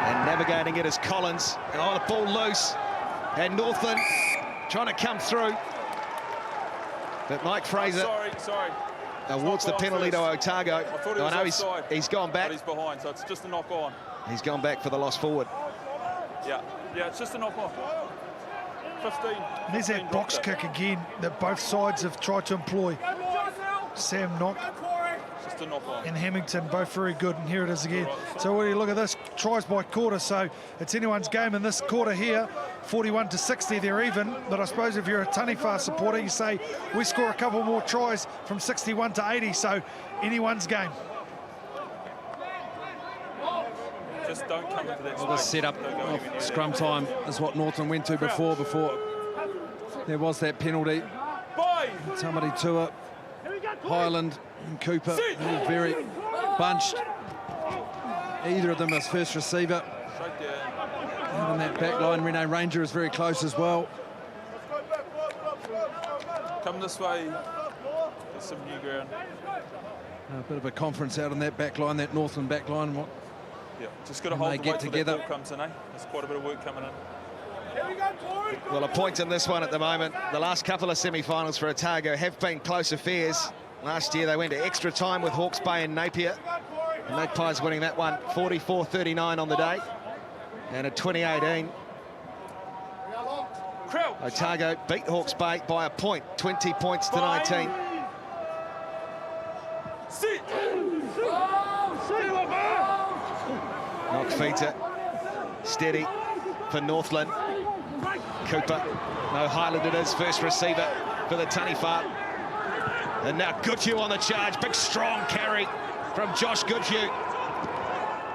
Speaker 2: And navigating it is Collins. Oh, the ball loose. And Northland trying to come through. But Mike Fraser
Speaker 5: Sorry.
Speaker 2: awards the penalty to Otago.
Speaker 5: I thought he was offside,
Speaker 2: he's gone back.
Speaker 5: but he's behind, so it's just a knock on.
Speaker 2: He's gone back for the loss forward.
Speaker 5: Yeah, it's just a knock on. 15.
Speaker 3: And there's
Speaker 5: 15
Speaker 3: that box
Speaker 5: dropped it.
Speaker 3: kick again that both sides have tried to employ. Sam Knock
Speaker 5: Just a knock on.
Speaker 3: and Hamilton both very good, and here it is again. So when you look at this, tries by quarter, so it's anyone's game in this quarter here. 41-60, they're even, but I suppose if you're a Taniwha supporter, you say we score a couple more tries from 61-80, so anyone's game.
Speaker 5: Just don't come into that
Speaker 4: Well, the
Speaker 5: space.
Speaker 4: setup
Speaker 5: Don't go
Speaker 4: of
Speaker 5: anywhere near
Speaker 4: scrum time is what Northland went to before there was that penalty.
Speaker 5: that. Bye!
Speaker 4: Somebody to it. Highland and Cooper, all very bunched. Either of them as first receiver.
Speaker 5: Straight down.
Speaker 4: And on that back line, Rene Ranger is very close as well.
Speaker 5: Come this way. There's some new ground.
Speaker 4: A bit of a conference out on that back line, that Northland back line.
Speaker 5: Yeah, just got to
Speaker 4: And
Speaker 5: hold
Speaker 4: they
Speaker 5: the
Speaker 4: get
Speaker 5: weight till
Speaker 4: together.
Speaker 5: that ball comes in, eh? There's quite a bit of work coming in.
Speaker 2: Well, a point in this one at the moment. The last couple of semi-finals for Otago have been close affairs. Last year they went to extra time with Hawke's Bay and Napier. The Magpies winning that one 44-39 on the day. And in 2018, Otago beat Hawke's Bay by a point, 20 points to 19.
Speaker 5: Sit!
Speaker 2: Knock feeds it. Steady for Northland. Cooper. No, Highland it is. First receiver for the Taniwha. And now Goodhue on the charge. Big strong carry from Josh Goodhue.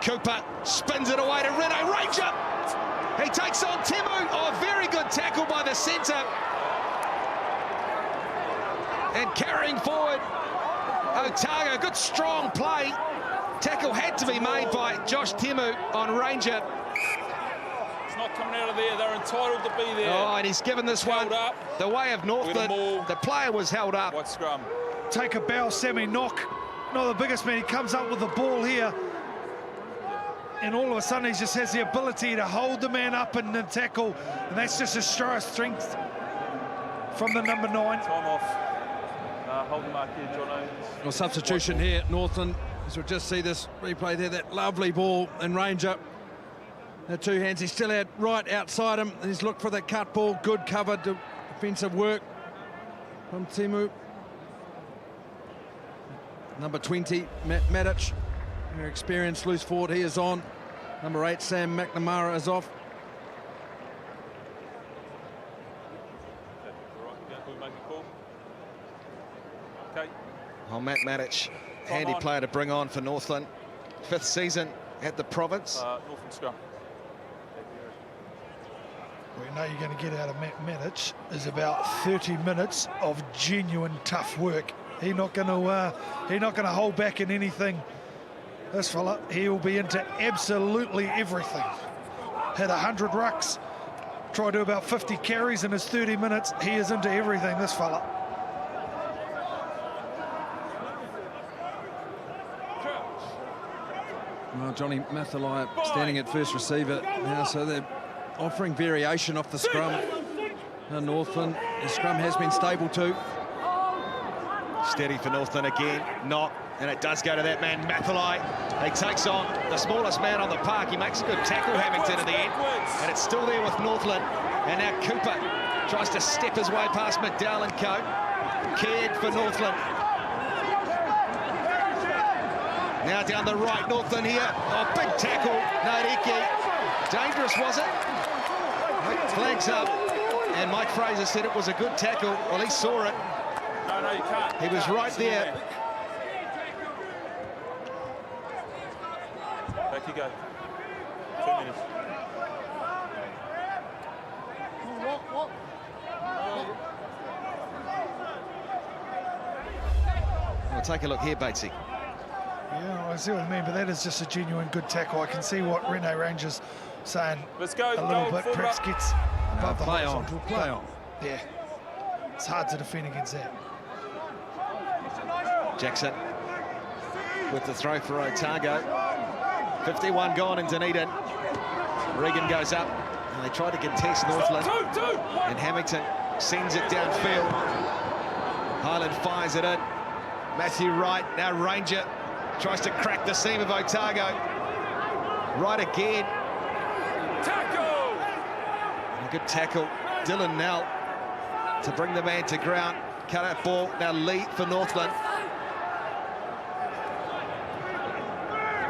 Speaker 2: Cooper spins it away to Rene Ranger. He takes on Temu. Oh, very good tackle by the centre. And carrying forward Otago. Good strong play Tackle had to be made by Josh Temu on Ranger.
Speaker 5: It's not coming out of there. They're entitled to be there.
Speaker 2: Oh, and he's given this one the way of Northland. The player was held up.
Speaker 5: White scrum.
Speaker 3: Take a bow, Sammy Knock. Not the biggest man. He comes up with the ball here. And all of a sudden, he just has the ability to hold the man up in the tackle. And that's just a show of strength from the number 9.
Speaker 5: Time off. Hold the mark here, Jono.
Speaker 4: Well, substitution here, Northland. As we'll just see this replay there, that lovely ball in Ranger. The two hands, he still had right outside him. He's looked for the cut ball. Good cover, defensive work from Temu. Number 20, Mitre, very experienced loose forward. He is on. Number 8, Sam McNamara is off.
Speaker 5: Okay.
Speaker 2: Oh, Matt Matic, handy player to bring on for Northland. 5th season at the province.
Speaker 5: Northland scrum.
Speaker 3: What you know you're going to get out of Matt Matic is about 30 minutes of genuine tough work. He's not going to hold back in anything. This fella, he'll be into absolutely everything. Had 100 rucks, tried to do about 50 carries in his 30 minutes. He is into everything, this fella.
Speaker 4: Well, Johnny Mathalai standing at first receiver now, so they're offering variation off the scrum. Northland, the scrum has been stable too.
Speaker 2: Steady for Northland again. Knock, and it does go to that man, Mathalai. He takes on the smallest man on the park. He makes a good tackle, Hamilton, at the end. And it's still there with Northland. And now Cooper tries to step his way past McDowell and co. Caird for Northland. Now down the right, Northland here. Oh, big tackle. Nariki. Dangerous, was it? Flags up. And Mike Fraser said it was a good tackle. Well, he saw it.
Speaker 5: No, you can't.
Speaker 2: He was right there.
Speaker 5: Back you go. 2 minutes.
Speaker 2: Well, take a look here, Batesy.
Speaker 3: Yeah, I see what I mean, but that is just a genuine good tackle. I can see what Rene Ranger's saying.
Speaker 5: Let's go.
Speaker 3: A little bit, perhaps gets above the
Speaker 4: Play on,
Speaker 3: horizontal.
Speaker 4: play on.
Speaker 3: Yeah, it's hard to defend against that.
Speaker 2: Jackson with the throw for Otago. 51 gone in Dunedin. Regan goes up, and they try to contest Northland. And Hamilton sends it downfield. Highland fires it in. Matthew Wright, now Ranger, tries to crack the seam of Otago. Right again.
Speaker 5: Tackle!
Speaker 2: And a good tackle. Dylan Nell to bring the man to ground. Cut out ball, now Lee for Northland.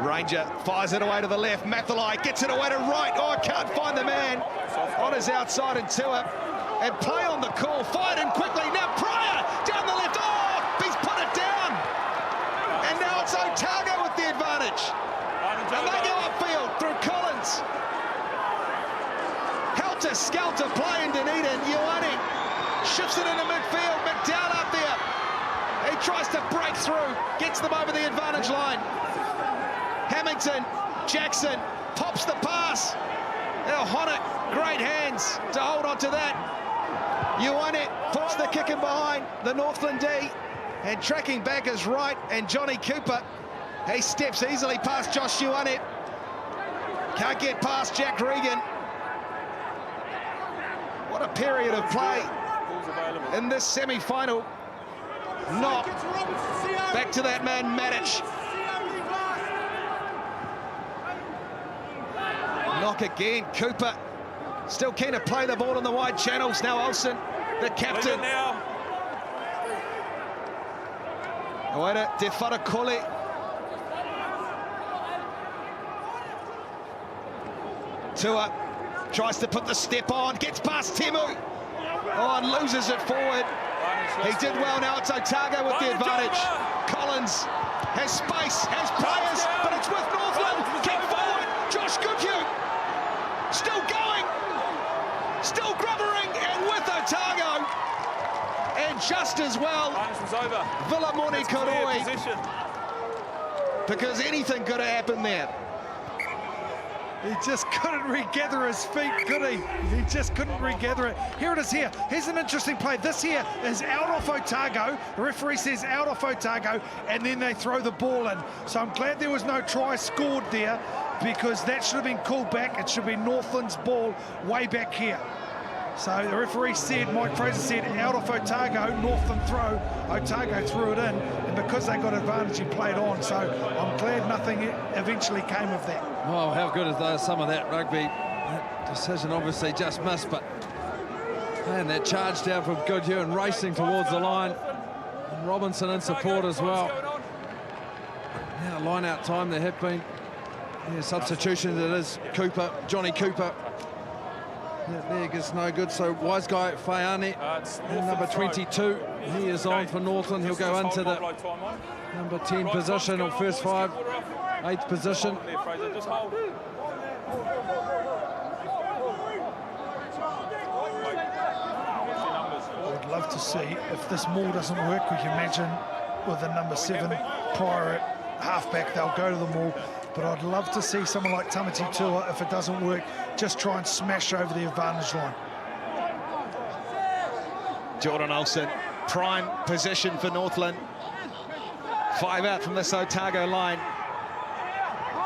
Speaker 2: Ranger fires it away to the left. Mathalai gets it away to right. Oh, can't find the man. On his outside and to him. And play on the call. Fired in quickly. Now Pryor down the left. Oh, he's put it down. And now it's Otago with the advantage. And they go upfield through Collins. Helter-skelter play in Dunedin. Ioane shifts it into midfield. McDowell up there. He tries to break through. Gets them over the advantage line. Hamilton, Jackson, pops the pass. Now Honick, great hands to hold on to that. Ioane puts the kick in behind the Northland D. And tracking back is Wright and Johnny Cooper. He steps easily past Josh Ioane. Can't get past Jack Regan. What a period of play in this semi-final. Knock. Back to that man, Matic. Knock again, Cooper. Still keen to play the ball in the wide channels. Now Olsen, the captain. Oera Te Wharakole. Tua tries to put the step on, gets past Temu. Oh, and loses it forward. He did well. Now it's Otago with the advantage. Collins has space, has players, but it's with Northland. Kick forward, Josh Goodhue. Still going, still grubbering, and with Otago. And just as well, Villamoni Koroi. because anything could have happened there.
Speaker 3: He just couldn't regather his feet, could he? He just couldn't regather it. Here it is here. Here's an interesting play. This here is out off Otago. The referee says out off Otago, and then they throw the ball in. So I'm glad there was no try scored there, because that should have been called back. It should be Northland's ball way back here. So the referee said, Mike Fraser said, out off Otago, Northland throw. Otago threw it in, and because they got advantage, he played on. So I'm glad nothing eventually came of that.
Speaker 4: Oh, how good is some of that rugby. That decision obviously just missed, but man, that charge down from Goodhue and racing towards the line. And Robinson in support as well. Now line out time, there have been substitutions. It is Cooper, Johnny Cooper. That leg is no good, so wise guy Faiane, number 22, he is on for Northland. He'll go into the number 10 position, or first 5, 8th position.
Speaker 3: I'd love to see, if this maul doesn't work, we can imagine with the number 7 prior at halfback, they'll go to the maul. But I'd love to see someone like Tamati Tua, if it doesn't work, just try and smash over the advantage line.
Speaker 2: Jordan Olsen, prime position for Northland. 5 out from this Otago line.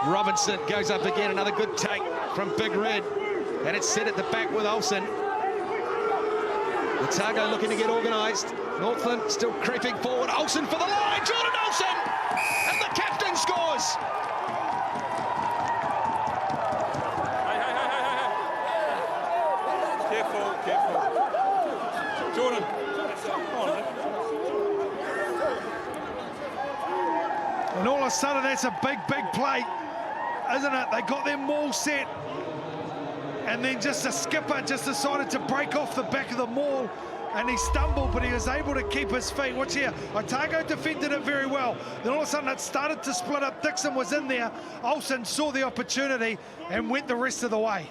Speaker 2: Robinson goes up again, another good take from Big Red. And it's set at the back with Olsen. Otago looking to get organised. Northland still creeping forward. Olsen for the line, Jordan Olsen! And the captain scores!
Speaker 5: Jordan.
Speaker 3: And all of a sudden, that's a big, big play, isn't it? They got their maul set. And then just the skipper just decided to break off the back of the maul. And he stumbled, but he was able to keep his feet. Watch here. Otago defended it very well. Then all of a sudden, it started to split up. Dixon was in there. Olsen saw the opportunity and went the rest of the way.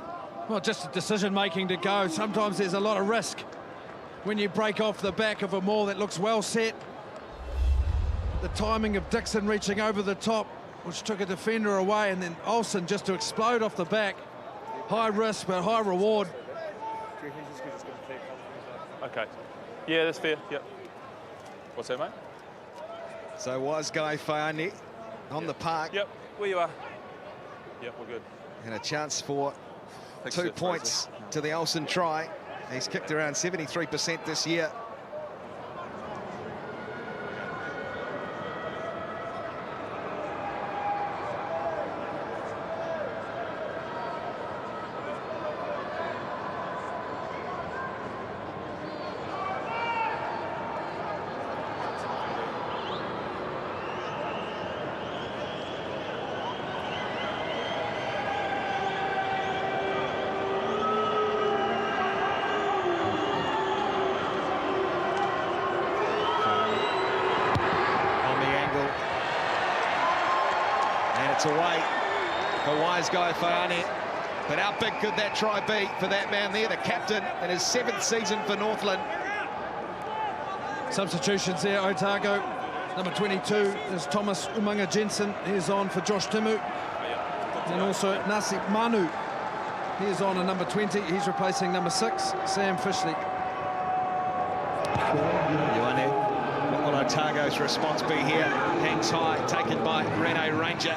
Speaker 4: Well, just decision-making to go. Sometimes there's a lot of risk when you break off the back of a maul that looks well set. The timing of Dixon reaching over the top, which took a defender away, and then Olsen just to explode off the back. High risk, but high reward.
Speaker 5: Okay. Yeah, that's fair. Yep. What's that, mate?
Speaker 2: So wise guy Faiane on the park.
Speaker 5: Yep, where you are. Yep, we're good.
Speaker 2: And a chance for 2 points to the Olsen try. He's kicked around 73% this year. It's away for wise guy Faiane. But how big could that try be for that man there, the captain, in his 7th season for Northland?
Speaker 4: Substitutions there, Otago. Number 22 is Thomas Umaga Jensen. He's on for Josh Timu. And also Nasi Manu. He's on a number 20. He's replacing number 6, Sam Fishley.
Speaker 2: What will Otago's response be here? Hangs high, taken by Rene Ranger.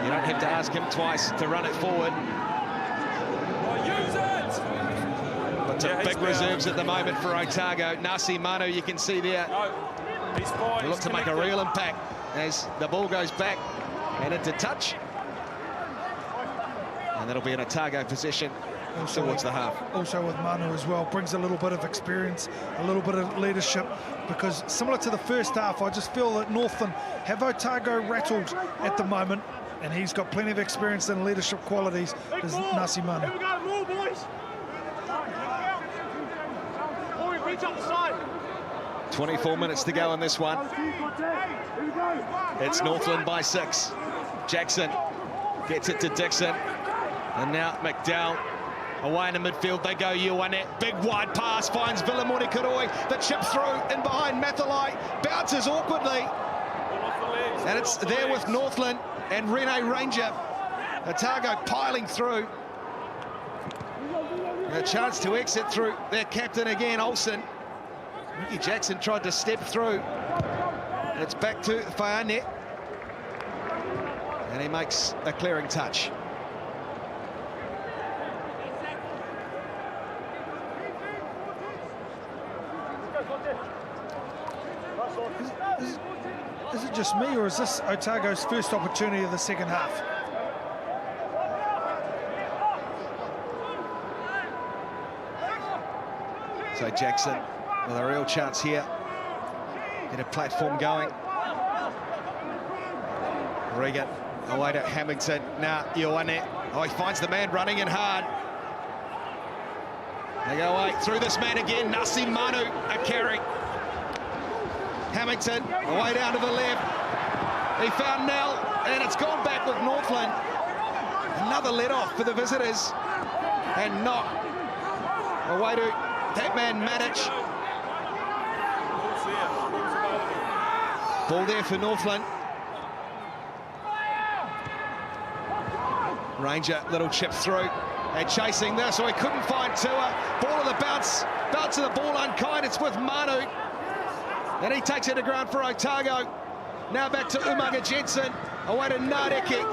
Speaker 2: You don't have to ask him twice to run it forward. But some big reserves at the moment for Otago. Nasi Manu, you can see there. He looks to make a real impact as the ball goes back and into touch. And that'll be an Otago possession towards the half.
Speaker 3: Also with Manu as well, brings a little bit of experience, a little bit of leadership, because similar to the first half, I just feel that Northland have Otago rattled at the moment, and he's got plenty of experience and leadership qualities, is Nasi Manu.
Speaker 9: Here we go, more boys.
Speaker 2: 24 minutes to go in this one. It's Northland by 6. Jackson gets it to Dixon. And now McDowell away in the midfield. They go Ioane. Big wide pass finds Vilamori Karoi. The chip through in behind Mathalai. Bounces awkwardly. And it's there with Northland and Rene Ranger. Otago piling through. A chance to exit through their captain again, Olsen. Ricky Jackson tried to step through. And it's back to Faiane. And he makes a clearing touch.
Speaker 3: Is it just me, or is this Otago's first opportunity of the second half?
Speaker 2: So Jackson with a real chance here. Get a platform going. Regan away to Hamilton. Now Ioane. Oh, he finds the man running in hard. They go away through this man again. Nasi Manu a carry. Hamilton away down to the left. He found Nell, and it's gone back with Northland. Another let off for the visitors. And not away to that man Matic. Ball there for Northland. Ranger, little chip through. And chasing this, so he couldn't find Tua. Ball of the bounce. Bounce of the ball unkind. It's with Manu. And he takes it to ground for Otago. Now back to Umaga Jensen. Away to Nardeki.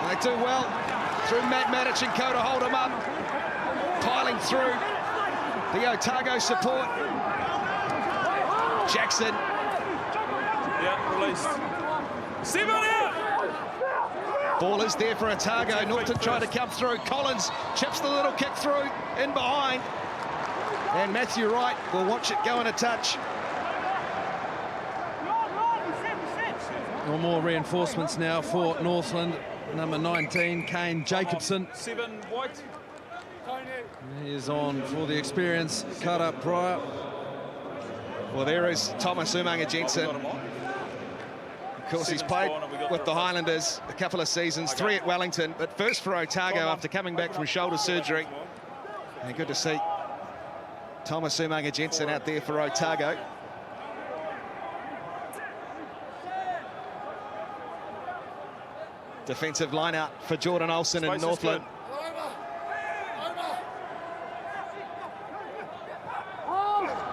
Speaker 2: They do well through Matt Matic and Co to hold him up. Piling through the Otago support. Jackson.
Speaker 5: Yeah, released. 7 out!
Speaker 2: Ball is there for Otago. Norton tried to come through. Collins chips the little kick through in behind. And Matthew Wright will watch it go in a touch.
Speaker 4: No more reinforcements now for Northland. Number 19, Kane Jacobson.
Speaker 5: 7 white.
Speaker 4: He is on for the experience. Cut up Pryor.
Speaker 2: Well, there is Thomas Umaga Jensen. Of course, he's played with the Highlanders a couple of seasons, 3 at Wellington, but first for Otago after coming back from shoulder surgery. And good to see Thomas Umaga Jensen out there for Otago. Defensive line out for Jordan Olsen and Northland.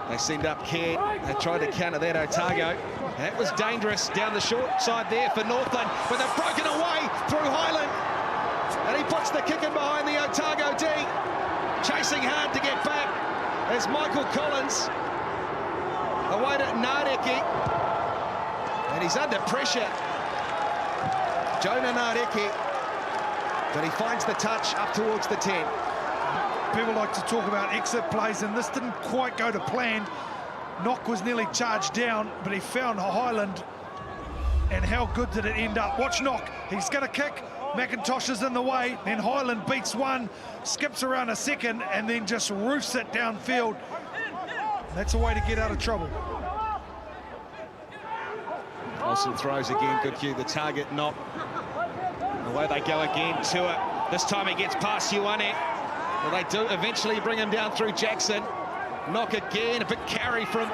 Speaker 2: They send up Caird. They tried to counter that Otago. That was dangerous down the short side there for Northland, but they've broken away through Highland. And he puts the kick in behind the Otago D. Chasing hard to get back as Michael Collins. Away to Nardeki. And he's under pressure. Jonah Nardeki. But he finds the touch up towards the 10.
Speaker 3: People like to talk about exit plays, and this didn't quite go to plan. Knock was nearly charged down, but he found Highland. And how good did it end up? Watch Knock. He's going to kick. McIntosh is in the way. Then Highland beats one, skips around a second, and then just roofs it downfield. That's a way to get out of trouble.
Speaker 2: Olsen throws again. Good cue. The target Knock. Away they go again to it. This time he gets past Ioane. Well, they do eventually bring him down through Jackson. Knock again, a big carry from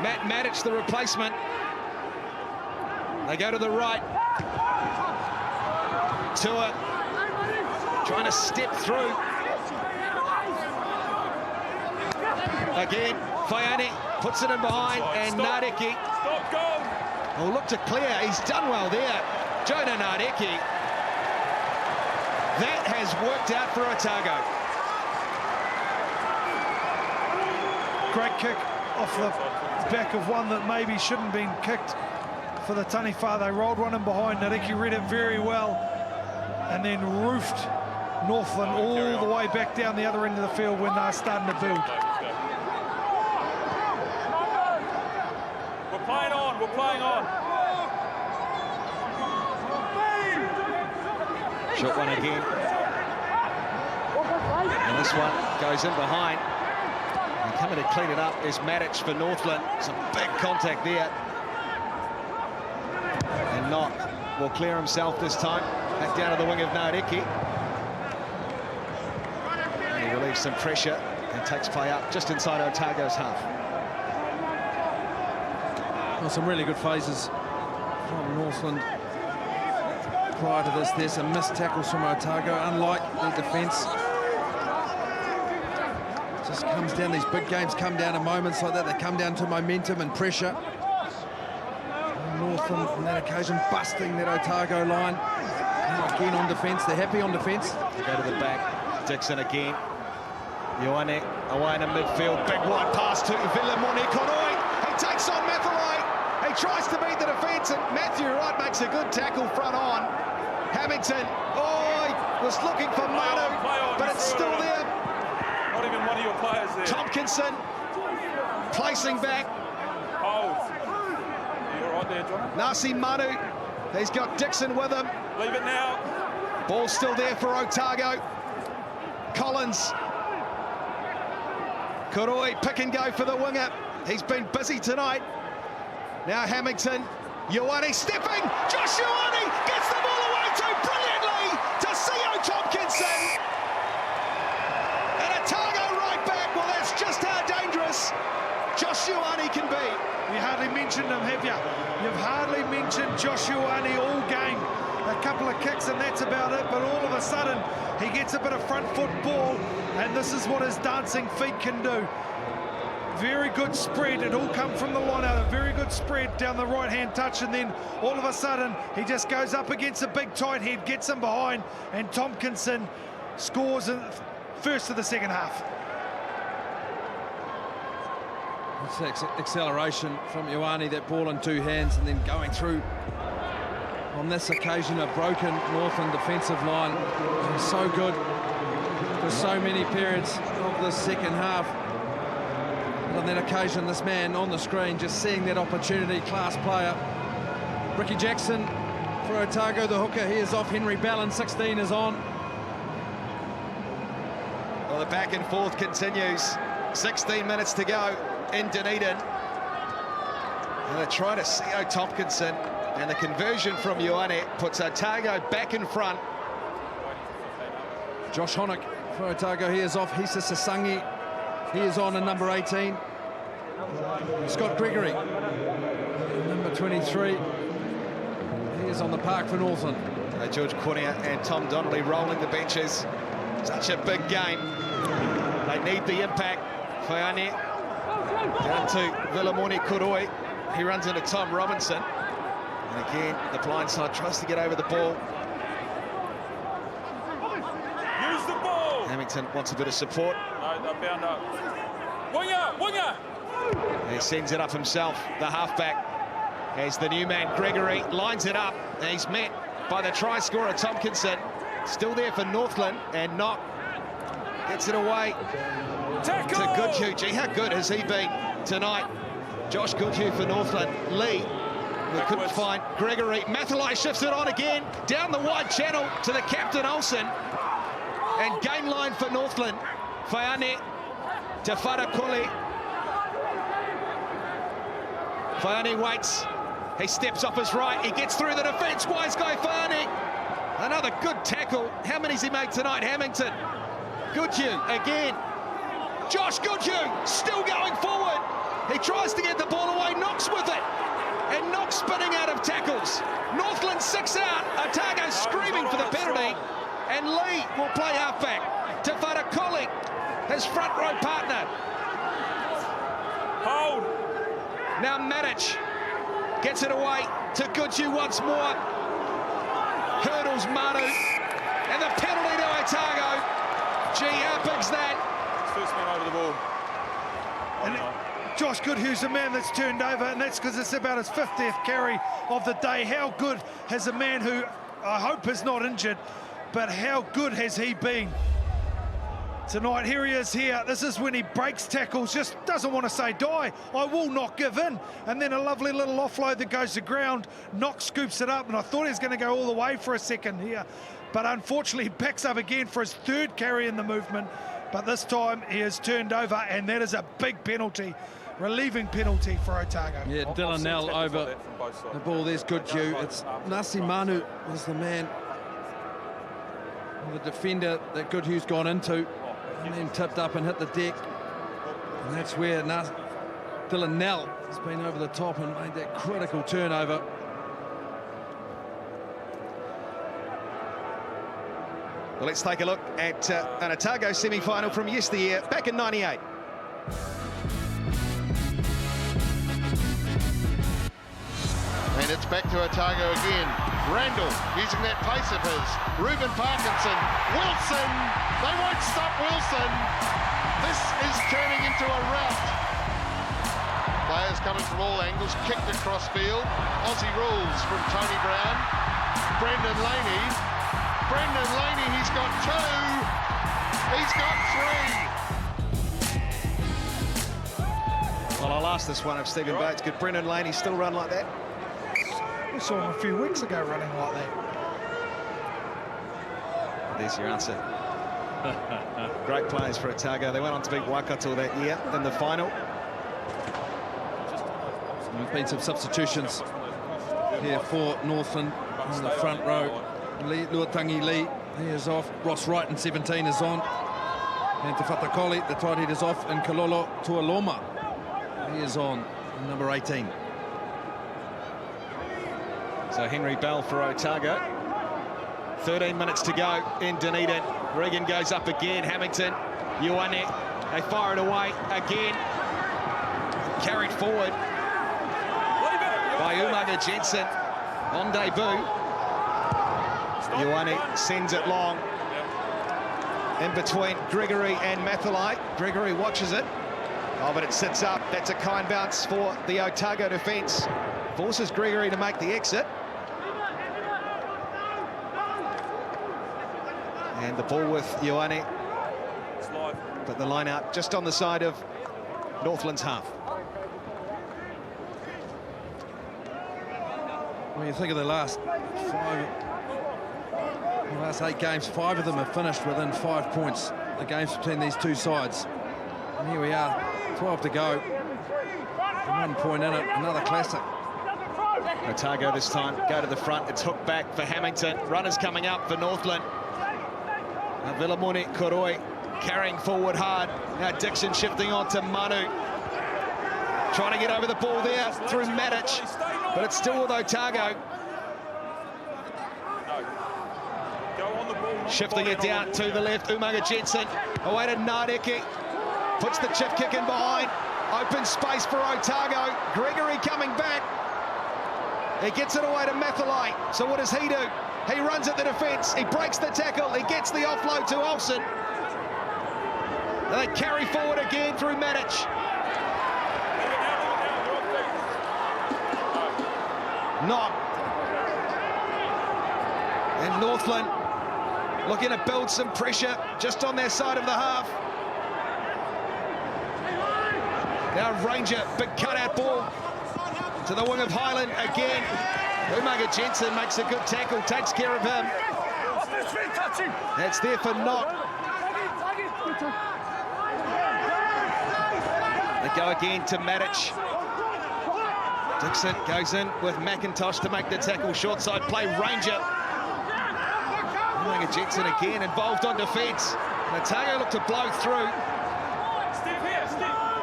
Speaker 2: Matt Matic, the replacement. They go to the right. Tua trying to step through. Again, Faiane puts it in behind, and Nardeki.
Speaker 5: Stop, go!
Speaker 2: Oh, look to clear. He's done well there. Jonah Nardeki. That has worked out for Otago.
Speaker 3: Great kick off the back of one that maybe shouldn't have been kicked for the Taniwha. They rolled one in behind. Nareki read it very well and then roofed Northland all the way back down the other end of the field when they're starting to build.
Speaker 5: We're playing on, we're playing on.
Speaker 2: Short one again. And this one goes in behind. And coming to clean it up is Matic for Northland. Some big contact there. And Knock will clear himself this time. Back down to the wing of Nardeki. And he relieves some pressure and takes play up just inside Otago's half.
Speaker 4: Well, some really good phases from Northland. Prior to this, there's some missed tackles from Otago, unlike the defence. Just comes down, these big games come down to moments like that. They come down to momentum and pressure. And Northland, on that occasion, busting that Otago line. Now again on defence, they're happy on defence.
Speaker 2: They go to the back, Dixon again. Ioane away in the midfield, big wide pass to Vilamoni Koroi. He takes on Mathalai. He tries to beat the defence, and Matthew Wright makes a good tackle front on. Hamilton, he was looking for Manu, but it's still there.
Speaker 5: Not even one of your players there.
Speaker 2: Tompkinson placing back.
Speaker 5: Hold. You're right there, John.
Speaker 2: Nasi Manu, he's got Dixon with him.
Speaker 5: Leave it now.
Speaker 2: Ball still there for Otago. Collins. Koroi, pick and go for the winger. He's been busy tonight. Now Hamilton, Ioane stepping. Josh Ioane gets the ball away too brilliantly to Sio Tompkinson. And Otago right back. Well, that's just how dangerous Josh Ioane can be.
Speaker 3: You hardly mentioned him, have you? You've hardly mentioned Josh Ioane all game. A couple of kicks and that's about it, but all of a sudden he gets a bit of front foot ball, and this is what his dancing feet can do. Very good spread, it all come from the line out, a very good spread down the right hand touch, and then all of a sudden he just goes up against a big tight head, gets him behind, and Tompkinson scores in first of the second half.
Speaker 4: It's acceleration from Ioane, that ball in two hands, and then going through. On this occasion, a broken Northland defensive line. So good for so many periods of the second half. And on that occasion, this man on the screen, just seeing that opportunity, class player. Ricky Jackson for Otago, the hooker. He is off. Henry Ballin, 16, is on.
Speaker 2: Well, the back and forth continues. 16 minutes to go in Dunedin. And they try to Sio Tompkinson. And the conversion from Ioane puts Otago back in front.
Speaker 4: Josh Honock for Otago, he is off. Hisa Sasangi, he is on in number 18. Scott Gregory, number 23. He is on the park for Northland.
Speaker 2: George Cornea and Tom Donnelly rolling the benches. Such a big game. They need the impact. Whaiane down to Vilamoni Koroi. He runs into Tom Robinson. And again, the blind side tries to get over the ball.
Speaker 5: Use the ball.
Speaker 2: Hamilton wants a bit of support.
Speaker 5: No, they're bound up. Winger!
Speaker 2: He sends it up himself, the halfback. As the new man, Gregory, lines it up. And he's met by the try scorer, Tompkinson. Still there for Northland, and Knock gets it away
Speaker 5: Tackle!
Speaker 2: to Goodhue. Gee, how good has he been tonight? Josh Goodhue for Northland. Lee. We couldn't find Gregory. Mathalai shifts it on again, down the wide channel to the captain, Olsen. And gain line for Northland. Whaiane to Wharakoli. Whaiane waits. He steps off his right. He gets through the defence. Wise guy, Whaiane. Another good tackle. How many's he made tonight, Hamilton? Goodhue again. Josh Goodhue still going forward. He tries to get the ball away, knocks with it. And Knock spinning out of tackles. Northland 6 out. Otago screaming for the penalty. And Lee will play halfback to Wharakoli, his front row partner.
Speaker 5: Hold.
Speaker 2: Now Mitre gets it away to Goodhue once more. Hurdles Manu. And the penalty to Otago. Gee, how big's that?
Speaker 5: First man over the ball.
Speaker 3: And Josh Goodhue's a man that's turned over, and that's because it's about his 50th carry of the day. How good has a man who I hope is not injured, but how good has he been tonight? Here he is here. This is when he breaks tackles, just doesn't want to say die. I will not give in. And then a lovely little offload that goes to ground. Knock scoops it up, and I thought he was going to go all the way for a second here. But unfortunately, he backs up again for his third carry in the movement. But this time he is turned over, and that is a big penalty. Relieving penalty for Otago.
Speaker 4: Yeah, Dylan Nell over the ball. There's Goodhue. It's Nasi Manu is the man, the defender that Goodhue's gone into, and then tipped up and hit the deck. And that's where Dylan Nell has been over the top and made that critical turnover.
Speaker 2: Well, let's take a look at an Otago semi-final from yesteryear, back in '98.
Speaker 10: And it's back to Otago again. Randall using that pace of his. Ruben Parkinson. Wilson. They won't stop Wilson. This is turning into a rout. Players coming from all angles, kicked across field. Aussie rules from Tony Brown. Brendan Laney. Brendan Laney, he's got two. He's got three.
Speaker 2: Well, I'll ask this one of Stephen Bates. Could Brendan Laney still run like that?
Speaker 3: We saw him a few weeks ago running like that.
Speaker 2: There's your answer. Great players for Otago. They went on to beat Waikato that year in the final.
Speaker 4: There's been some substitutions here for Northland in the front row. Luatangi Lee, he is off. Ross Wright in 17 is on. And Te Whatakoli, the tight head, is off. And Kalolo Tualoma, he is on, number 18.
Speaker 2: So Henry Bell for Otago. 13 minutes to go in Dunedin. Regan goes up again. Hamilton, Ioane, they fire it away again. Carried forward by Umaga Jensen on debut. Ioane sends it long. In between Gregory and Mathalai. Gregory watches it. Oh, but it sits up. That's a kind bounce for the Otago defence. Forces Gregory to make the exit. And the ball with Ioane. But the line out just on the side of Northland's half.
Speaker 4: When you think of the last 8 games, 5 of them have finished within 5 points. The games between these two sides. And here we are, 12 to go. 1 point in it, another classic.
Speaker 2: Otago this time go to the front. It's hooked back for Hamilton. Runners coming up for Northland. Now Vilamone Koroi carrying forward hard. Now Dixon shifting on to Manu. Trying to get over the ball there through Matic. But it's still with Otago. Shifting it down to the left. Umaga Jensen away to Nardeki. Puts the chip kick in behind. Open space for Otago. Gregory coming back. He gets it away to Mathalai. So what does he do? He runs at the defence. He breaks the tackle. He gets the offload to Olsen. And they carry forward again through Matic. Knock. And Northland looking to build some pressure just on their side of the half. Now Ranger, big cutout ball to the wing of Highland again. Umaga Jensen makes a good tackle, takes care of him. That's there for Knock. They go again to Matic. Dixon goes in with McIntosh to make the tackle. Short side play, Ranger. Umaga Jensen again involved on defence. Otago look to blow through.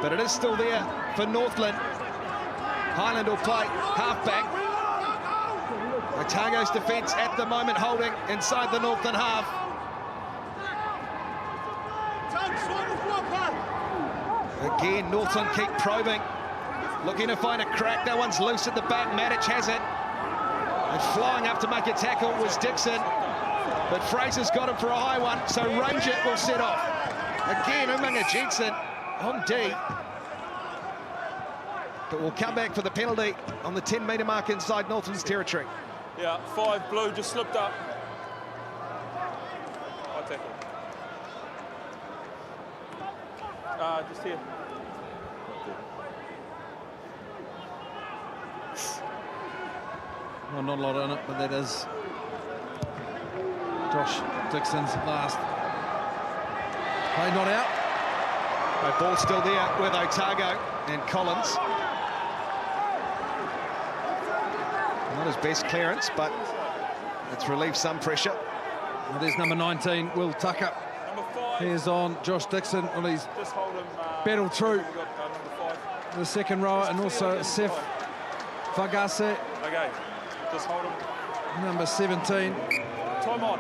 Speaker 2: But it is still there for Northland. Highland will play half-back. Otago's defence at the moment holding inside the Northland half. Again, Northland keep probing. Looking to find a crack. That one's loose at the back. Matic has it. And flying up to make a tackle was Dixon. But Fraser's got him for a high one, so Ranger will set off. Again, Umaga Jensen on D. But we'll come back for the penalty on the 10-metre mark inside Northland's territory.
Speaker 5: Yeah, 5 blue just slipped up. I'll tackle. Just here.
Speaker 4: Well, not a lot in it, but that is Josh Dixon's last. Play not out.
Speaker 2: The ball still there with Otago and Collins. Not his best clearance, but it's relieved some pressure.
Speaker 4: Well, there's number 19, Will Tucker. Here's on Josh Dixon. Well, he's battled through the second row, and also Seth Fagase.
Speaker 5: Okay, just hold him.
Speaker 4: Number 17.
Speaker 5: Time on.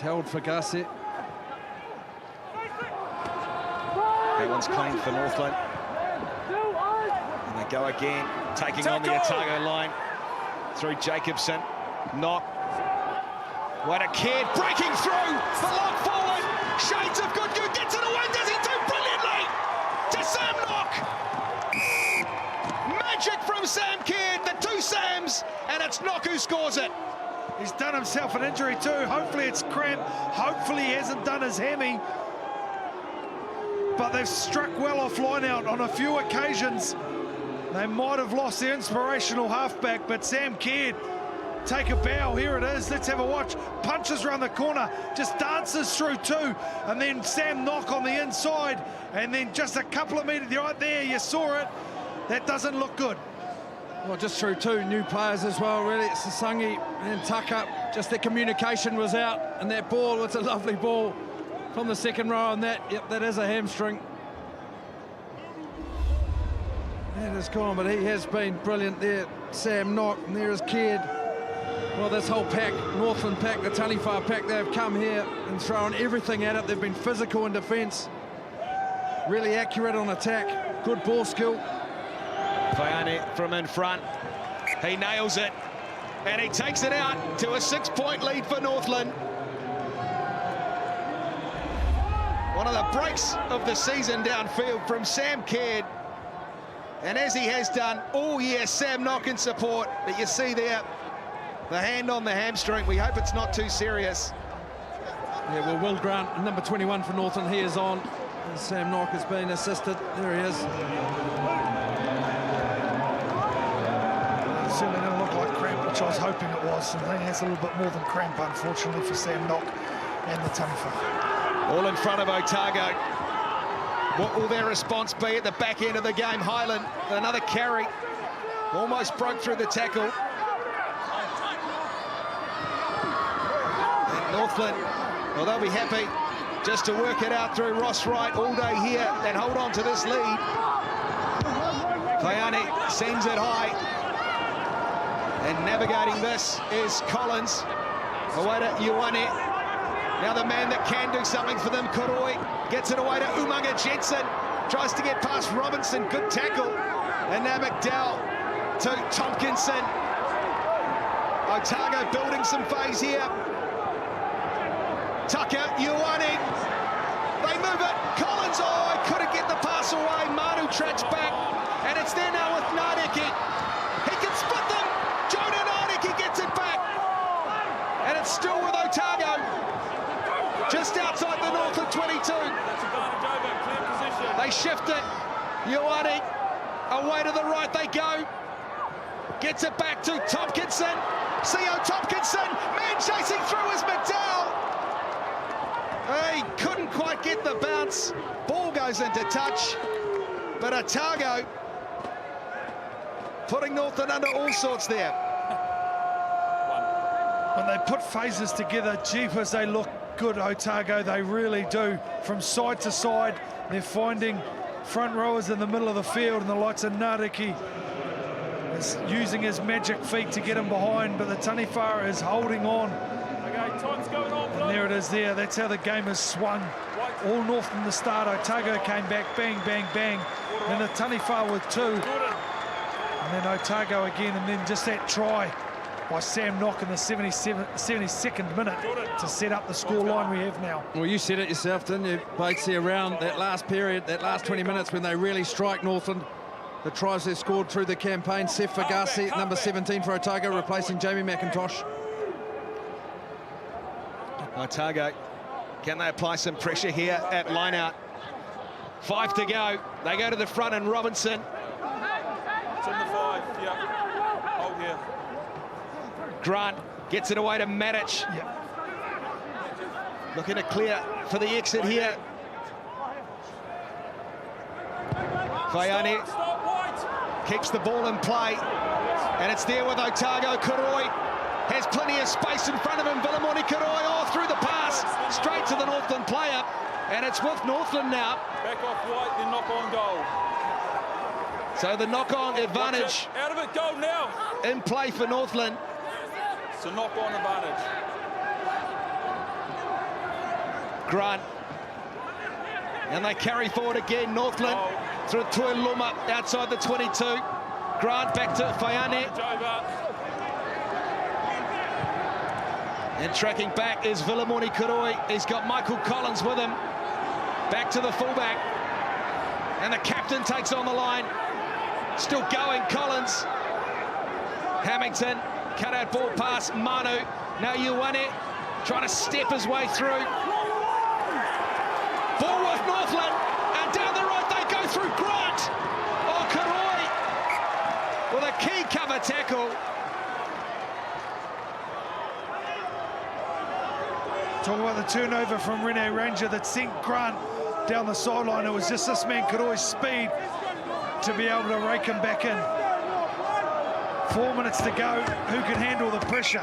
Speaker 4: held for Garcia.
Speaker 2: That one's clean for Northland. And they go again, taking on the Otago line through Jacobson. Knock. What a kid, breaking through, the lock forward. Shades of good gets it away, does he do brilliantly to Sam Knock. Magic from Sam Kidd, the two Sams, and it's Knock who scores it.
Speaker 3: He's done himself an injury too. Hopefully it's cramp. Hopefully he hasn't done his hammy. But they've struck well off line out on a few occasions. They might have lost their inspirational halfback, but Sam Kidd, take a bow, here it is, let's have a watch. Punches around the corner, just dances through two, and then Sam Knock on the inside, and then just a couple of metres right there, you saw it. That doesn't look good.
Speaker 4: Well, just through two new players as well, really. It's Sasangi and Tucker. Just their communication was out, and that ball, it's a lovely ball from the second row, and that, yep, that is a hamstring. That is gone, but he has been brilliant there, Sam Knock, and there is Kidd. Well, this whole pack, Northland pack, the Taniwha pack, they've come here and thrown everything at it. They've been physical in defence, really accurate on attack, good ball skill.
Speaker 2: Faiane from in front, he nails it, and he takes it out to a 6-point lead for Northland. One of the breaks of the season downfield from Sam Kidd. And as he has done all year, Sam Knock in support, but you see there, the hand on the hamstring. We hope it's not too serious.
Speaker 4: Yeah, well, Will Grant, number 21 for Northland, he is on. And Sam Knock has been assisted. There he is.
Speaker 3: It certainly didn't look like cramp, which I was hoping it was. I think that's a little bit more than cramp, unfortunately, for Sam Knock and the Taniwha.
Speaker 2: All in front of Otago. What will their response be at the back end of the game? Highland, another carry. Almost broke through the tackle. And Northland, well, they'll be happy just to work it out through Ross Wright all day here and hold on to this lead. Faiane sends it high. And navigating this is Collins. Away to Ioane. Now the man that can do something for them, Koroi, gets it away to Umaga Jensen. Tries to get past Robinson, good tackle. And now McDowell to Tompkinson. Otago building some phase here. Tucker, Ioane. They move it. Collins, oh, couldn't get the pass away. Manu tracks back. And it's there now with Nardeki. He can split them. Jonah Nardeki gets it back. And it's still with Otago. Just outside the Northland 22. They shift it. Ioane, away to the right they go. Gets it back to Tompkinson. C.O. Tompkinson, man chasing through is McDowell. He couldn't quite get the bounce. Ball goes into touch. But Otago putting Northland under all sorts there.
Speaker 3: When they put phases together, jeepers, they look good, Otago, they really do. From side to side, they're finding front rowers in the middle of the field, and the likes of Nardeki is using his magic feet to get him behind, but the Taniwha is holding on.
Speaker 5: Okay, time's going on,
Speaker 3: and there it is there. That's how the game has swung. All North from the start. Otago came back, bang, bang, bang. Then the Taniwha with two. And then Otago again, and then just that try by Sam Knock in the 72nd minute to set up the scoreline we have now.
Speaker 4: Well, you said it yourself, didn't you, Batesy, around that last period, that last 20 minutes when they really strike Northland. The tries they scored through the campaign. Seth Fagasi, number 17 for Otago, replacing Jamie McIntosh.
Speaker 2: Otago, can they apply some pressure here at line-out? 5 to go. They go to the front, and Robinson.
Speaker 5: It's in the 5, yeah. Hold here.
Speaker 2: Grant gets it away to Matic.
Speaker 3: Yep.
Speaker 2: Looking to clear for the exit here. Faiane keeps the ball in play, and it's there with Otago. Koroi has plenty of space in front of him. Vilamoni Koroi, oh, through the pass, straight to the Northland player, and it's with Northland now.
Speaker 5: Back off White, then knock on goal.
Speaker 2: So the knock-on advantage.
Speaker 5: Out of it, goal now.
Speaker 2: In play for Northland.
Speaker 5: It's a knock-on advantage.
Speaker 2: Grant. And they carry forward again, Northland. Through Tuiluma outside the 22. Grant back to Faiane. And tracking back is Vilamoni Kuroi. He's got Michael Collins with him. Back to the fullback. And the captain takes on the line. Still going, Collins. Hamilton, cut out ball pass, Manu. Now Ioane trying to step his way through. Ball with Northland, and down the right they go through Grant. Oh, Kuroi with a key cover tackle.
Speaker 3: Talk about the turnover from Rene Ranger that sent Grant down the sideline. It was just this man Kuroi's speed to be able to rake him back in. 4 minutes to go. Who can handle the pressure?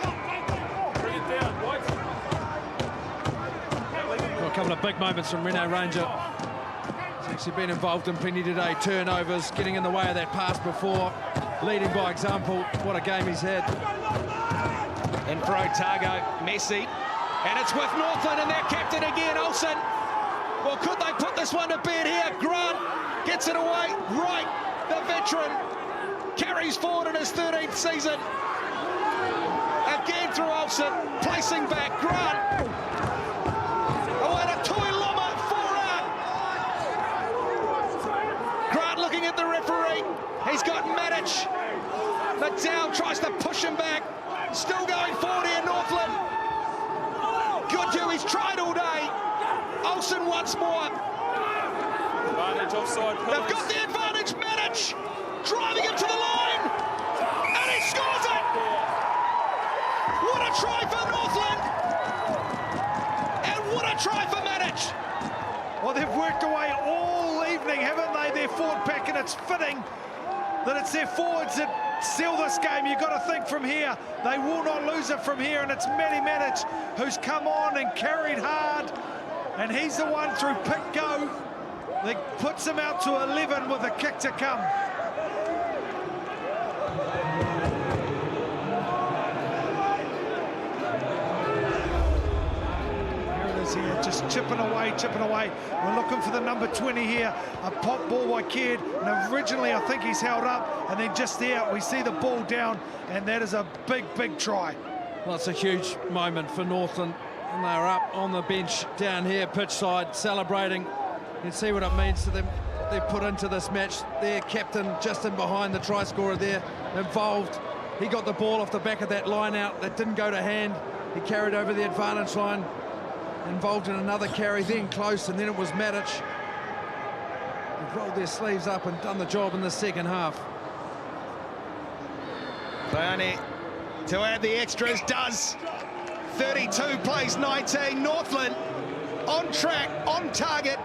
Speaker 4: Well, a couple of big moments from Rene Ranger. He's actually been involved in plenty today. Turnovers, getting in the way of that pass before, leading by example. What a game he's had.
Speaker 2: And for Otago, Messi. And it's with Northland and their captain again, Olsen. Well, could they put this one to bed here? Grant gets it away. Right, the veteran carries forward in his 13th season. Again through Olsen, placing back Grant. Away to Tuiluma, 4 out. Grant looking at the referee. He's got Mitre. McDowell tries to push him back. Still going forward here, Northland. Goodhue, he's tried all day. Olsen once more.
Speaker 5: Advantage offside.
Speaker 2: They've got the advantage. Mitre driving him to the line, and he scores it. What a try for Northland, and what a try for Mitre.
Speaker 3: Well, they've worked away all evening, haven't they, their forward pack, and it's fitting that it's their forwards that seal this game. You've got to think from here. They will not lose it from here, and it's Matty Mitre who's come on and carried hard, and he's the one through pick go that puts him out to 11 with a kick to come. Here, just chipping away. We're looking for the number 20 here. A pop ball by Kidd, and originally I think he's held up, and then just there we see the ball down, and that is a big try.
Speaker 4: Well, it's a huge moment for Northland, and they're up on the bench down here, pitch side, celebrating. You can see what it means to them, what they've put into this match. Their captain just in behind the try scorer there, involved. He got the ball off the back of that line out that didn't go to hand. He carried over the advantage line, involved in another carry, then close, and then it was Mitre. They've rolled their sleeves up and done the job in the second half.
Speaker 2: Faiane to add the extras, does. 32 plays 19. Northland on track, on target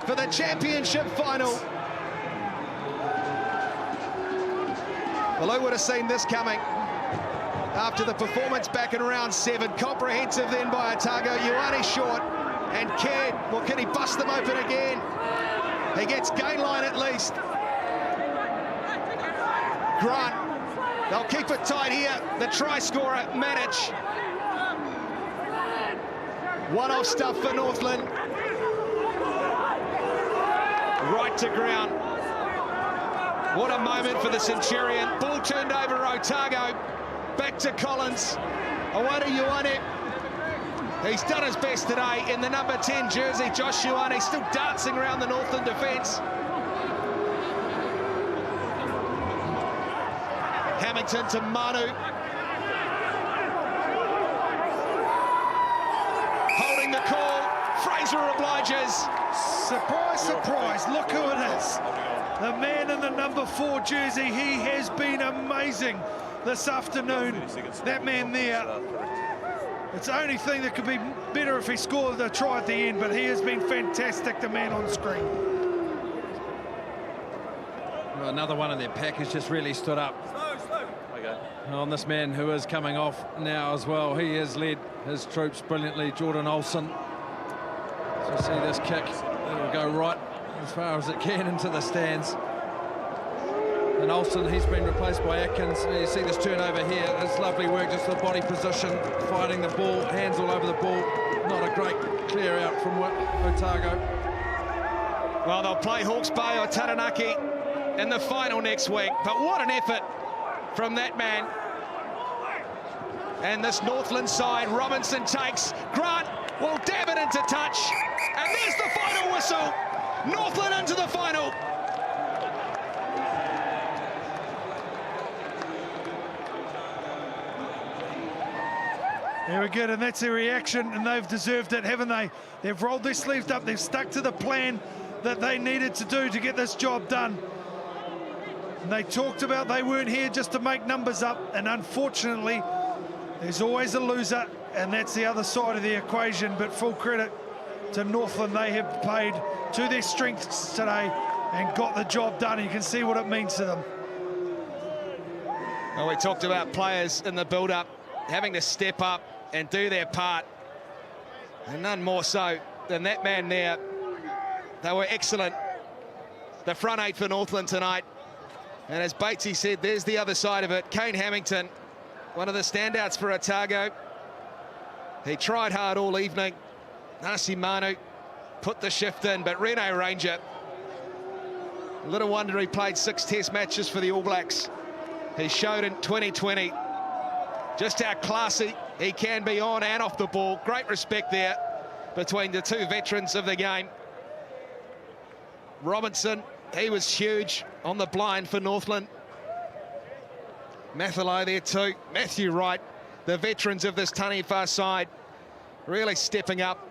Speaker 2: for the championship final. Well, who would have seen this coming? After the performance back in round 7, comprehensive then by Otago. Ioane short, and Kidd, well, can he bust them open again? He gets gain line at least. Grant, they'll keep it tight here. The try scorer, Mitre. One-off stuff for Northland. Right to ground. What a moment for the Centurion. Ball turned over Otago. Back to Collins, away to Ioane. He's done his best today in the number 10 jersey. Josh Ioane still dancing around the Northland defence. Hamilton to Manu. Holding the call, Fraser obliges.
Speaker 3: Surprise, surprise, look who it is. The man in the number 4 jersey, he has been amazing this afternoon. That man there, it's the only thing that could be better if he scored the try at the end, but he has been fantastic, the man on screen.
Speaker 4: Well, another one in their pack has just really stood up. On this man who is coming off now as well. He has led his troops brilliantly, Jordan Olsen. So see this kick, it'll go right as far as it can into the stands. And Olsen, he's been replaced by Atkins. You see this turnover here. It's lovely work, just the body position, fighting the ball, hands all over the ball. not a great clear out from Otago.
Speaker 2: Well, they'll play Hawke's Bay or Taranaki in the final next week. But what an effort from that man. And this Northland side, Robinson takes. Grant will dab it into touch. And there's the final whistle. Northland into the final.
Speaker 3: Very good, and that's their reaction, and they've deserved it, haven't they? They've rolled their sleeves up, they've stuck to the plan that they needed to do to get this job done. And they talked about they weren't here just to make numbers up, and unfortunately, there's always a loser, and that's the other side of the equation. But full credit to Northland, they have played to their strengths today and got the job done. You can see what it means to them.
Speaker 2: Well, we talked about players in the build-up having to step up and do their part, and none more so than that man there. They were excellent, the front eight for Northland tonight. And as Batesy said, there's the other side of it. Kane Hamilton, one of the standouts for Otago. He tried hard all evening. Nasi Manu put the shift in, but Rene Ranger, little wonder he played 6 test matches for the All Blacks. He showed in 2020 just how classy he can be on and off the ball. Great respect there between the two veterans of the game. Robinson, he was huge on the blind for Northland. Mathalo there too. Matthew Wright, the veterans of this Taniwha side, really stepping up.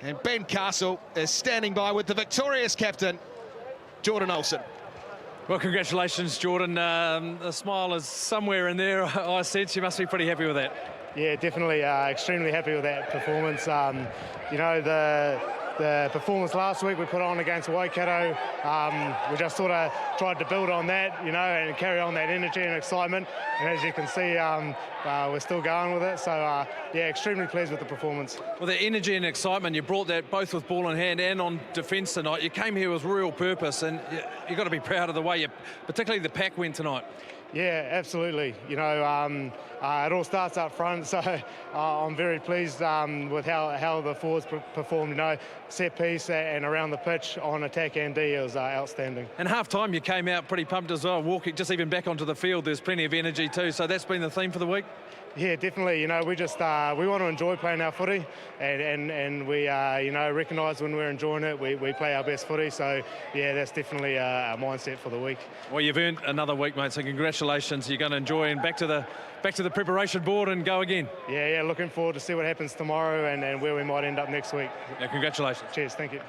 Speaker 2: And Ben Castle is standing by with the victorious captain, Jordan Olsen.
Speaker 7: Well, congratulations, Jordan. The smile is somewhere in there. I sense you must be pretty happy with that.
Speaker 9: Yeah, definitely extremely happy with that performance. You know, the performance last week we put on against Waikato, we just sort of tried to build on that, you know, and carry on that energy and excitement. And as you can see, we're still going with it. So, yeah, extremely pleased with the performance.
Speaker 7: Well, the energy and excitement, you brought that both with ball in hand and on defence tonight. You came here with real purpose, and you've got to be proud of the way particularly the pack went tonight.
Speaker 9: Yeah, absolutely. You know, it all starts up front, so I'm very pleased with how the forwards performed, you know, set piece and around the pitch on attack and D. It was outstanding.
Speaker 7: And half-time you came out pretty pumped as well, walking just even back onto the field. There's plenty of energy too, so that's been the theme for the week.
Speaker 9: Yeah, definitely. You know, we just we want to enjoy playing our footy, and we you know, recognise when we're enjoying it, we play our best footy. So yeah, that's definitely a mindset for the week.
Speaker 7: Well, you've earned another week, mate. So congratulations. You're going to enjoy and back to the preparation board and go again.
Speaker 9: Yeah. Looking forward to see what happens tomorrow and where we might end up next week.
Speaker 7: Yeah, congratulations.
Speaker 9: Cheers. Thank you.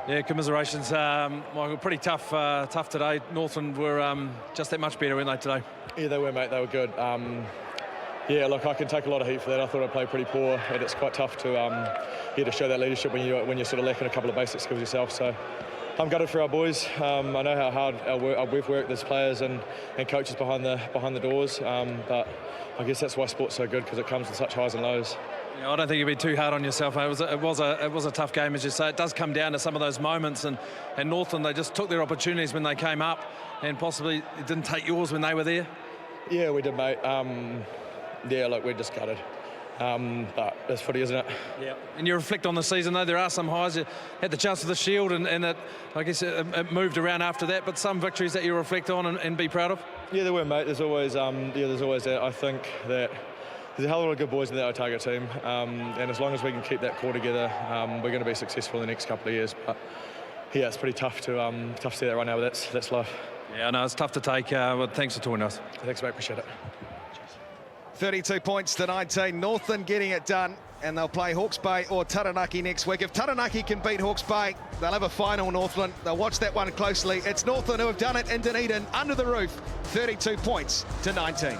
Speaker 7: Yeah, commiserations. Michael, pretty tough today. Northland were just that much better, weren't they, today?
Speaker 11: Yeah, they were, mate. They were good. Yeah, look, I can take a lot of heat for that. I thought I played pretty poor, and it's quite tough to show that leadership when you're sort of lacking a couple of basic skills yourself. So I'm gutted for our boys. I know how hard we've worked as players and coaches behind the doors. But I guess that's why sport's so good, because it comes with such highs and lows.
Speaker 7: Yeah, I don't think you'd be too hard on yourself. It was a tough game, as you say. It does come down to some of those moments, and Northland, they just took their opportunities when they came up, and possibly it didn't take yours when they were there.
Speaker 11: Yeah, we did, mate. Yeah, look, we're just gutted. But that's footy, isn't it?
Speaker 7: Yeah. And you reflect on the season, though. There are some highs. You had the chance for the Shield, and it, I guess it moved around after that. But some victories that you reflect on and be proud of.
Speaker 11: Yeah, there were, mate. There's always that. I think that there's a hell of a lot of good boys in that Otago team, and as long as we can keep that core together, we're going to be successful in the next couple of years. But yeah, it's pretty tough to see that right now, but that's life.
Speaker 7: Yeah, I know it's tough to take. But thanks for talking to us.
Speaker 11: Thanks, mate. Appreciate it.
Speaker 2: 32 points to 19. Northland getting it done, and they'll play Hawke's Bay or Taranaki next week. If Taranaki can beat Hawke's Bay, they'll have a final. Northland, they'll watch that one closely. It's Northland who have done it in Dunedin under the roof. 32 points to 19.